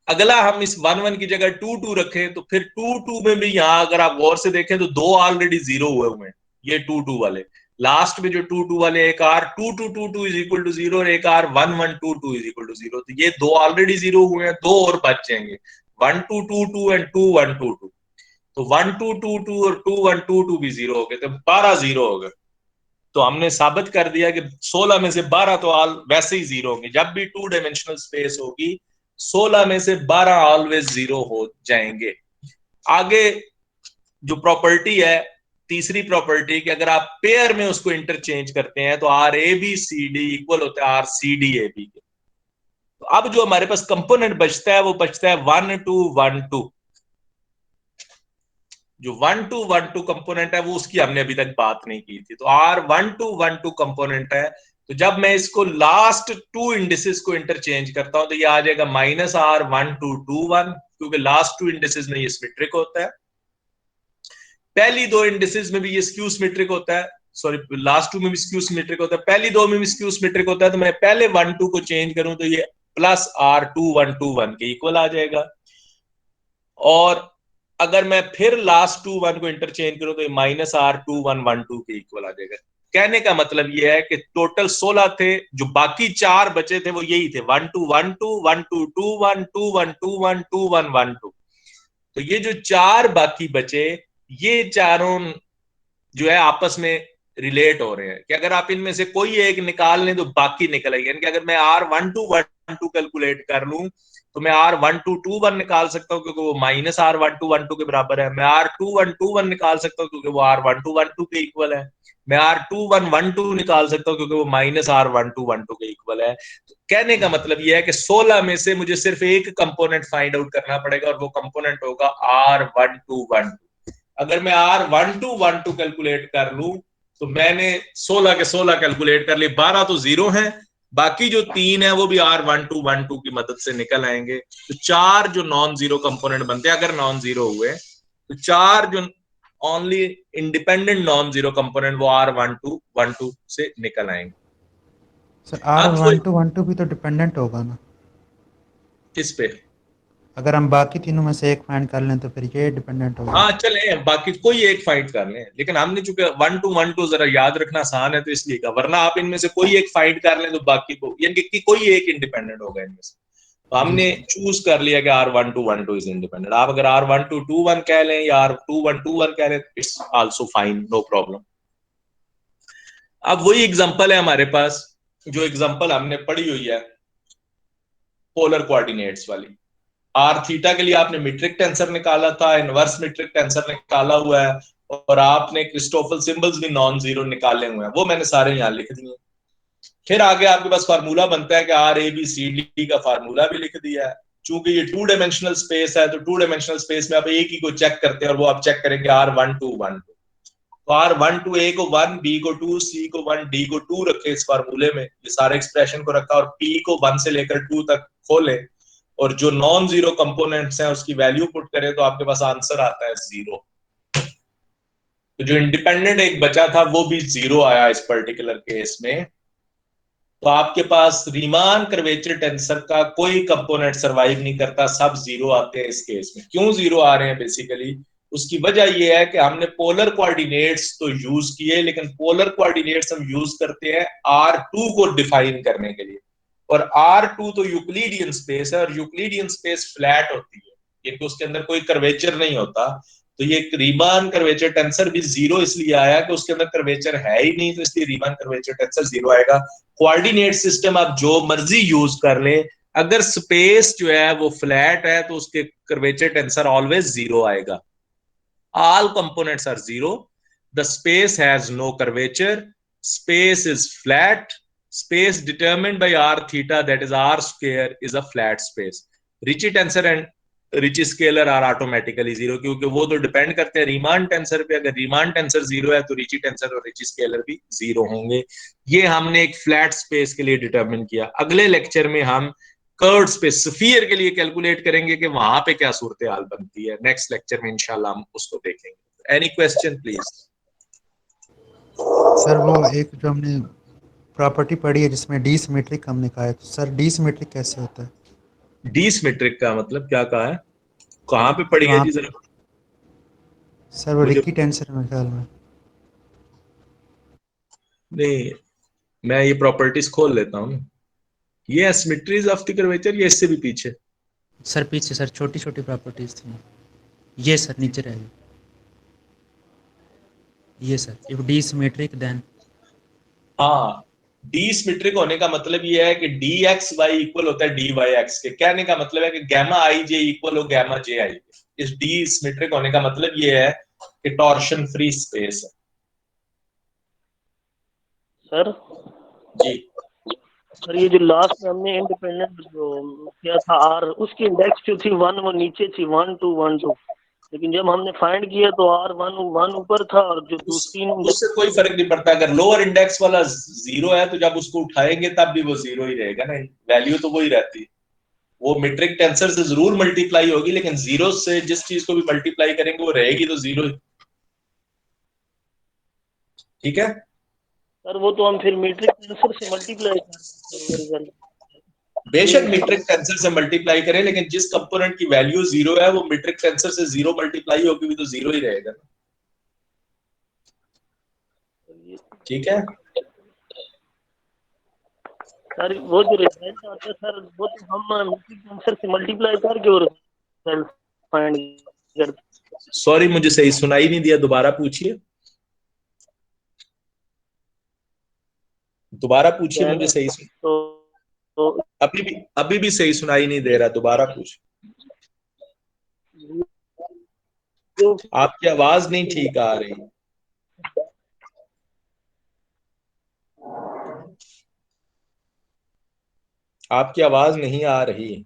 अगला हम इस 1 1 की जगह 2 2 रखें तो फिर 2 2 में भी यहां अगर आप गौर से देखें तो दो ऑलरेडी 0 हुए हैं, ये 2 2 वाले। लास्ट में जो 2 2 वाले, एक R22 इज इक्वल टू 0 और एक R1122 इज इक्वल टू 0। तो ये दो ऑलरेडी 0 हुए हैं, दो और बच जाएंगे, 1 2 2 2 एंड 2 1 2 2। तो 1 2 2 2 और 2 1 2 2 भी 0 हो गए, तो 12 0 हो गए। तो हमने साबित कर दिया कि 16 में से 12 तो वैसे ही 0 होंगे। जब भी 2 डायमेंशनल स्पेस होगी 16 में से 12 ऑलवेज 0 हो जाएंगे। आगे जो प्रॉपर्टी है, तीसरी प्रॉपर्टी, कि अगर आप पेयर में उसको इंटरचेंज करते हैं तो R A B C D equal होता है R C D A B के। तो अब जो हमारे पास कंपोनेंट बचता है वो बचता है 1 2 1 2। जो 1 2 1 2 कंपोनेंट है वो उसकी हमने अभी तक बात नहीं की थी। तो R12 1 2 कंपोनेंट है। तो जब मैं इसको लास्ट 2 इंडिसेस को इंटरचेंज करता हूं तो ये आ जाएगा माइनस R12 2 1, क्योंकि लास्ट 2 इंडिसेस में ये सिमेट्रिक होता है। पहली दो इंडिसेस में भी ये स्क्यू सिमेट्रिक होता है, सॉरी लास्ट 2 में भी स्क्यू सिमेट्रिक होता है, पहली दो में भी स्क्यू सिमेट्रिक होता है। तो मैं पहले 1 2 को चेंज करूं तो ये प्लस R21 के इक्वल आ जाएगा। और अगर मैं फिर लास्ट 2 1 को इंटरचेंज करूं तो ये माइनस R21 1 2 के इक्वल आ जाएगा। कहने का मतलब ये है कि टोटल 16 थे, जो बाकी 4 बचे थे वो यही थे 1 2 1 2 1 2 2 1 2 1 2 1 2 1 1 2। तो ये जो 4 बाकी बचे, ये चारों जो है आपस में रिलेट हो रहे हैं कि अगर आप इनमें से कोई एक निकाल लें तो बाकी निकल आएगी। यानी कि अगर मैं R12 1 2 कैलकुलेट कर लूं तो मैं R1221 निकाल सकता हूँ क्योंकि वो माइनस R1212 के बराबर है। मैं R2121 निकाल सकता हूँ क्योंकि वो R1212 के इक्वल है। मैं R2112 निकाल सकता हूँ क्योंकि वो माइनस R1212 के इक्वल है। तो कहने का मतलब ये है कि 16 में से मुझे सिर्फ एक कंपोनेंट फाइंड आउट करना पड़ेगा और वो कंपोनेंट होगा R1212। अगर मैं R1212 कैलकुलेट कर लूं तो मैंने 16 के 16 कैलकुलेट कर लिए, 12 तो जीरो हैं, बाकी जो 3 है वो भी R1212 की मदद से निकल आएंगे। तो 4 जो नॉन जीरो कंपोनेंट बनते हैं, अगर नॉन जीरो हुए तो 4 जो only independent non zero component वो R1212 से निकल आएंगे। सर अब वो R1212 भी तो डिपेंडेंट होगा ना? किस पे? अगर हम बाकी तीनों में से एक फाइंड कर लें तो फिर ये डिपेंडेंट होगा। हाँ चले, बाकी कोई एक फाइंड कर लें, लेकिन हमने चूंकि 1212 जरा याद रखना आसान है तो इसलिए कहा, वरना आप इनमें से कोई एक फाइंड कर लें तो बाकी को यानी कि कोई एक इंडिपेंडेंट होगा इनमें से। तो हमने चूज कर लिया कि R1212 इज इंडिपेंडेंट। आप अगर R1221 कह लें या R2121 कह लें, it's also fine, no problem. अब वही एग्जांपल है हमारे पास, जो एग्जांपल हमने पढ़ी हुई है पोलर कोऑर्डिनेट्स वाली। आर थीटा के लिए आपने मीट्रिक टेंसर निकाला था, इनवर्स मीट्रिक टेंसर निकाला हुआ है, और आपने क्रिस्टोफल सिंबल्स भी नॉन जीरो निकाले हुए हैं, वो मैंने सारे यहां लिख दिए। फिर आगे आपके पास फार्मूला बनता है कि R A B C D का फार्मूला भी लिख दिया है। चूंकि ये 2 डायमेंशनल स्पेस है तो 2 डायमेंशनल स्पेस में आप एक ही को चेक करते हैं और वो आप चेक करेंगे R1212। तो R12 ए को 1, बी को 2, सी को 1, डी को 2 रखे इस फार्मूले में, ये सारे एक्सप्रेशन को रखा, और पी को 1 से लेकर 2 तक खोले और जो नॉन जीरो कंपोनेंट्स हैं उसकी वैल्यू पुट करें तो आपके पास आंसर आता है 0। तो जो इंडिपेंडेंट एक बचा था वो भी 0 आया इस पर्टिकुलर केस में। तो आपके पास रीमान कर्वेचर टेंसर का कोई कंपोनेंट सरवाइव नहीं करता, सब 0 आते हैं इस केस में। क्यों 0 आ रहे हैं बेसिकली, उसकी वजह यह है कि हमने पोलर कोऑर्डिनेट्स तो यूज किए, लेकिन पोलर कोऑर्डिनेट्स हम यूज करते हैं R2 को डिफाइन करने के लिए, और R2 तो यूक्लिडियन स्पेस है, और यूक्लिडियन स्पेस फ्लैट होती है, क्योंकि उसके अंदर कोई कर्वेचर नहीं होता। तो ये रीमान कर्वेचर टेंसर भी 0 इसलिए आया कि उसके अंदर कर्वेचर है ही नहीं, तो इसलिए रीमान कर्वेचर टेंसर 0 आएगा। कोऑर्डिनेट सिस्टम आप जो मर्जी यूज कर ले, अगर स्पेस जो है वो फ्लैट है तो उसके कर्वेचर टेंसर ऑलवेज 0 आएगा। All components are 0. The space has no curvature. Space is flat. Space determined by R theta, that is R square, is a flat space. Ricci tensor and Ricci scalar are automatically 0 क्योंकि वो तो depend करते हैं Riemann tensor पे। अगर Riemann tensor 0 है तो Richie tensor और रिची स्केलर भी 0 होंगे। ये हमने एक फ्लैट स्पेस के लिए डिटरमिन किया। अगले लेक्चर में हम कर्व्ड स्पेस स्फीयर के लिए कैलकुलेट करेंगे कि वहां पे क्या सूरत हाल बनती है। नेक्स्ट लेक्चर में इंशाल्लाह हम उसको देखेंगे। Any question please? सर वो एक जो हमने प्रॉपर्टी पढ़ी है जिसमें डी सिमेट्रिक हमने कहा है, तो सर डी सिमेट्रिक कैसे होता है? डी सिमेट्रिक का मतलब क्या कहा है, कहां पे पढ़ी है जी जरा? सर वो मुझे रिक्की टेंसर में ख्याल में। नहीं, मैं ये प्रॉपर्टीज खोल लेता हूँ। ये सिमेट्रीज ऑफ द कर्वेचर, ये इससे भी पीछे सर पीछे सर छोटी छोटी प्रॉपर्टीज थी, ये सर नीचे रह गई, ये sir if D symmetric then. हाँ, डी सिमेट्रिक होने का मतलब ये है कि डी एक्स वाई इक्वल होता है डी वाई एक्स के। कहने का मतलब है कि गैमा आई जे इक्वल हो गैमा जे आई। इस डी सिमेट्रिक होने का मतलब ये है कि टॉर्शन फ्री स्पेस है। सर जी सर ये जो लास्ट में हमने इंडिपेंडेंट जो किया था आर, उसकी इंडेक्स जो थी 1 वो नीचे थी 1 2 1 2, लेकिन जब हमने फाइंड किया तो R1 ऊपर था और जो दूसरी उससे कोई फर्क नहीं पड़ता। अगर लोअर इंडेक्स वाला 0 है तो जब उसको उठाएंगे तब भी वो 0 ही रहेगा ना, वैल्यू तो वही रहती है। वो मीट्रिक टेंसर से जरूर मल्टीप्लाई होगी, लेकिन 0 से जिस चीज को भी मल्टीप्लाई करेंगे वो रहेगी तो 0 ही। ठीक है सर, वो तो हम फिर मीट्रिक टेंसर से मल्टीप्लाई करते हैं। बेशक मीट्रिक टेंसर से मल्टीप्लाई करें, लेकिन जिस कंपोनेंट की वैल्यू 0 है वो मीट्रिक टेंसर से 0 मल्टीप्लाई होगी भी तो 0 ही रहेगा ना। ठीक है सर, वो जो रिजल्ट आता है सर वो तो हम मीट्रिक टेंसर से मल्टीप्लाई करके और फाइंड करते। सॉरी मुझे सही सुनाई नहीं दिया, दोबारा पूछिए, दोबारा पूछिए, मुझे सही सुन। तो तो अभी भी सही सुनाई नहीं दे रहा, दोबारा पूछ। जो आपकी आवाज नहीं ठीक आ रही। आपकी आवाज नहीं आ रही।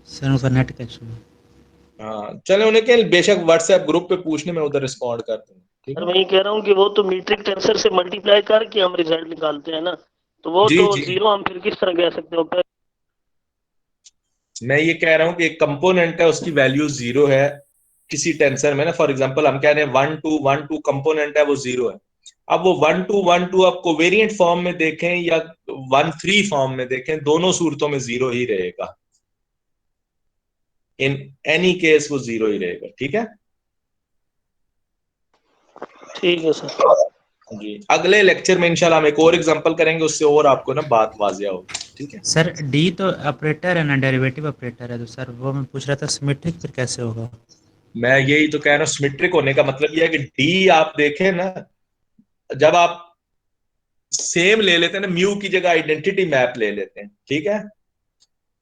सर उनका नेट का इशू है। हाँ चले, उन्हें क्या, बेशक व्हाट्सएप ग्रुप पे पूछने में उधर रिस्पॉन्ड कर दूंगा, ठीक सर है। मैं ये कह रहा हूँ कि वो तो मीट्रिक टेंसर से मल्टीप्लाई करके हम रिजल्ट निकालते हैं ना, तो वो जी तो जी, जीरो हम फिर किस तरह कह सकते हो? मैं ये कह रहा हूँ कि एक कंपोनेंट है, उसकी वैल्यू जीरो है किसी टेंसर में ना, फॉर एग्जांपल हम कह रहे हैं 1 2 कंपोनेंट है, वो जीरो है। अब वो 1 2 आप कोवेरिएंट फॉर्म में देखें या 1 3 फॉर्म में देखें, दोनों सूरतों में जीरो ही रहेगा। इन एनी केस वो जीरो ही रहेगा, ठीक है। ठीक है सर। जी, अगले लेक्चर में इंशाल्लाह हम एक और एग्जांपल करेंगे, उससे और आपको ना बात वाजिया होगी, ठीक है। सर डी तो ऑपरेटर है ना, डेरिवेटिव ऑपरेटर है, तो सर वो मैं पूछ रहा था सिमेट्रिक फिर कैसे होगा? मैं यही तो कह रहा हूँ, सिमेट्रिक होने का मतलब यह है कि डी आप देखें ना, जब आप सेम ले लेते हैं ना, म्यू की जगह आइडेंटिटी मैप ले लेते हैं, ठीक है। जी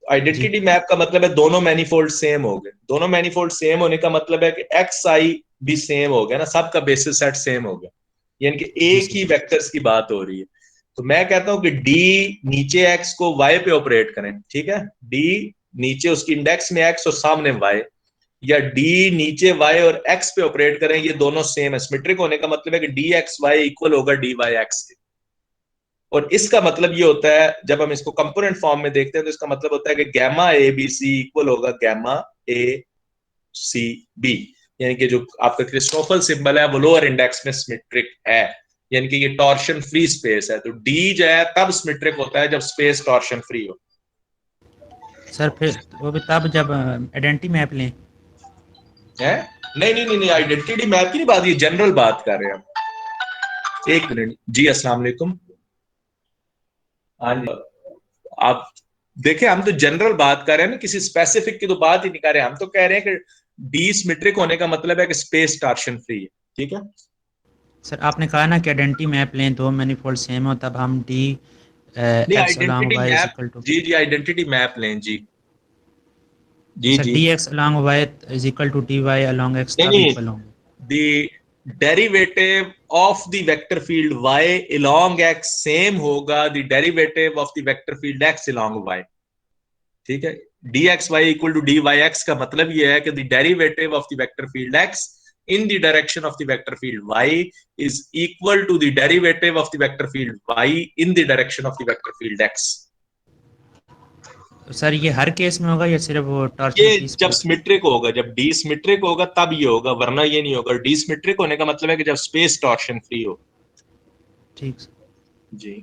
आइडेंटिटी मैप का मतलब है दोनों मैनिफोल्ड सेम हो गए। दोनों मैनिफोल्ड सेम होने का मतलब है कि एक्स आई भी सेम हो गया ना, सबका बेसिस सेट सेम हो गया, यानी कि जी एक सर। ही वेक्टर्स की बात हो रही है। तो मैं कहता हूं कि डी नीचे एक्स को वाई पे ऑपरेट करें, ठीक है। डी नीचे उसकी इंडेक्स में एक्स और सामने वाई, या डी नीचे वाई और एक्स पे ऑपरेट करें, ये दोनों सेम है। सिमेट्रिक होने का मतलब है कि डी एक्स वाई इक्वल होगा डी वाई एक्स के। और इसका मतलब ये होता है, जब हम इसको कंपोनेंट फॉर्म में देखते हैं तो इसका मतलब होता है कि gamma A B C equal होगा गैमा ए सी बी, यानी कि जो आपका क्रिस्टोफल सिंबल है वो लोअर इंडेक्स में सिमेट्रिक है, यानी कि ये टॉर्शन फ्री स्पेस है। तो डी जो है तब सिमेट्रिक होता है जब स्पेस टॉर्शन फ्री हो। सर फिर वो भी तब जब आइडेंटिटी मैप लें। है नहीं, आइडेंटिटी मैप की नहीं बात, ये जनरल बात कर रहे हैं हम। एक मिनट जी, अस्सलाम वालेकुम। हाँ जी, आप देखें, हम तो जनरल बात कर रहे हैं ना, किसी स्पेसिफिक की तो बात ही नहीं कर रहे। हम तो कह रहे हैं कि डी सिमेट्रिक होने का मतलब है कि स्पेस टॉर्शन फ्री है, ठीक है। सर आपने कहा ना कि आइडेंटिटी मैप लें, दो मैनिफोल्ड सेम हो, तब हम डी नहीं, X along identity Y is map, equal to. जी आइडेंटिटी मैप लें जी। जी सर जी, D X along Y is equal to D Y along X, तब नहीं, इक्वल होंगे। The derivative of the vector field y along x same होगा the derivative of the vector field x along y, ठीक है। dxy equal to dyx का मतलब यह है कि the derivative of the vector field x in the direction of the vector field y is equal to the derivative of the vector field y in the direction of the vector field x। तो sir ये हर case में होगा या सिर्फ वो torsion ये free जब space? Symmetric होगा, जब डी सिमेट्रिक होगा तब ये होगा, वरना ये नहीं होगा। डी सिमेट्रिक होने का मतलब है कि जब स्पेस टॉर्शन फ्री हो। ठीक। जी।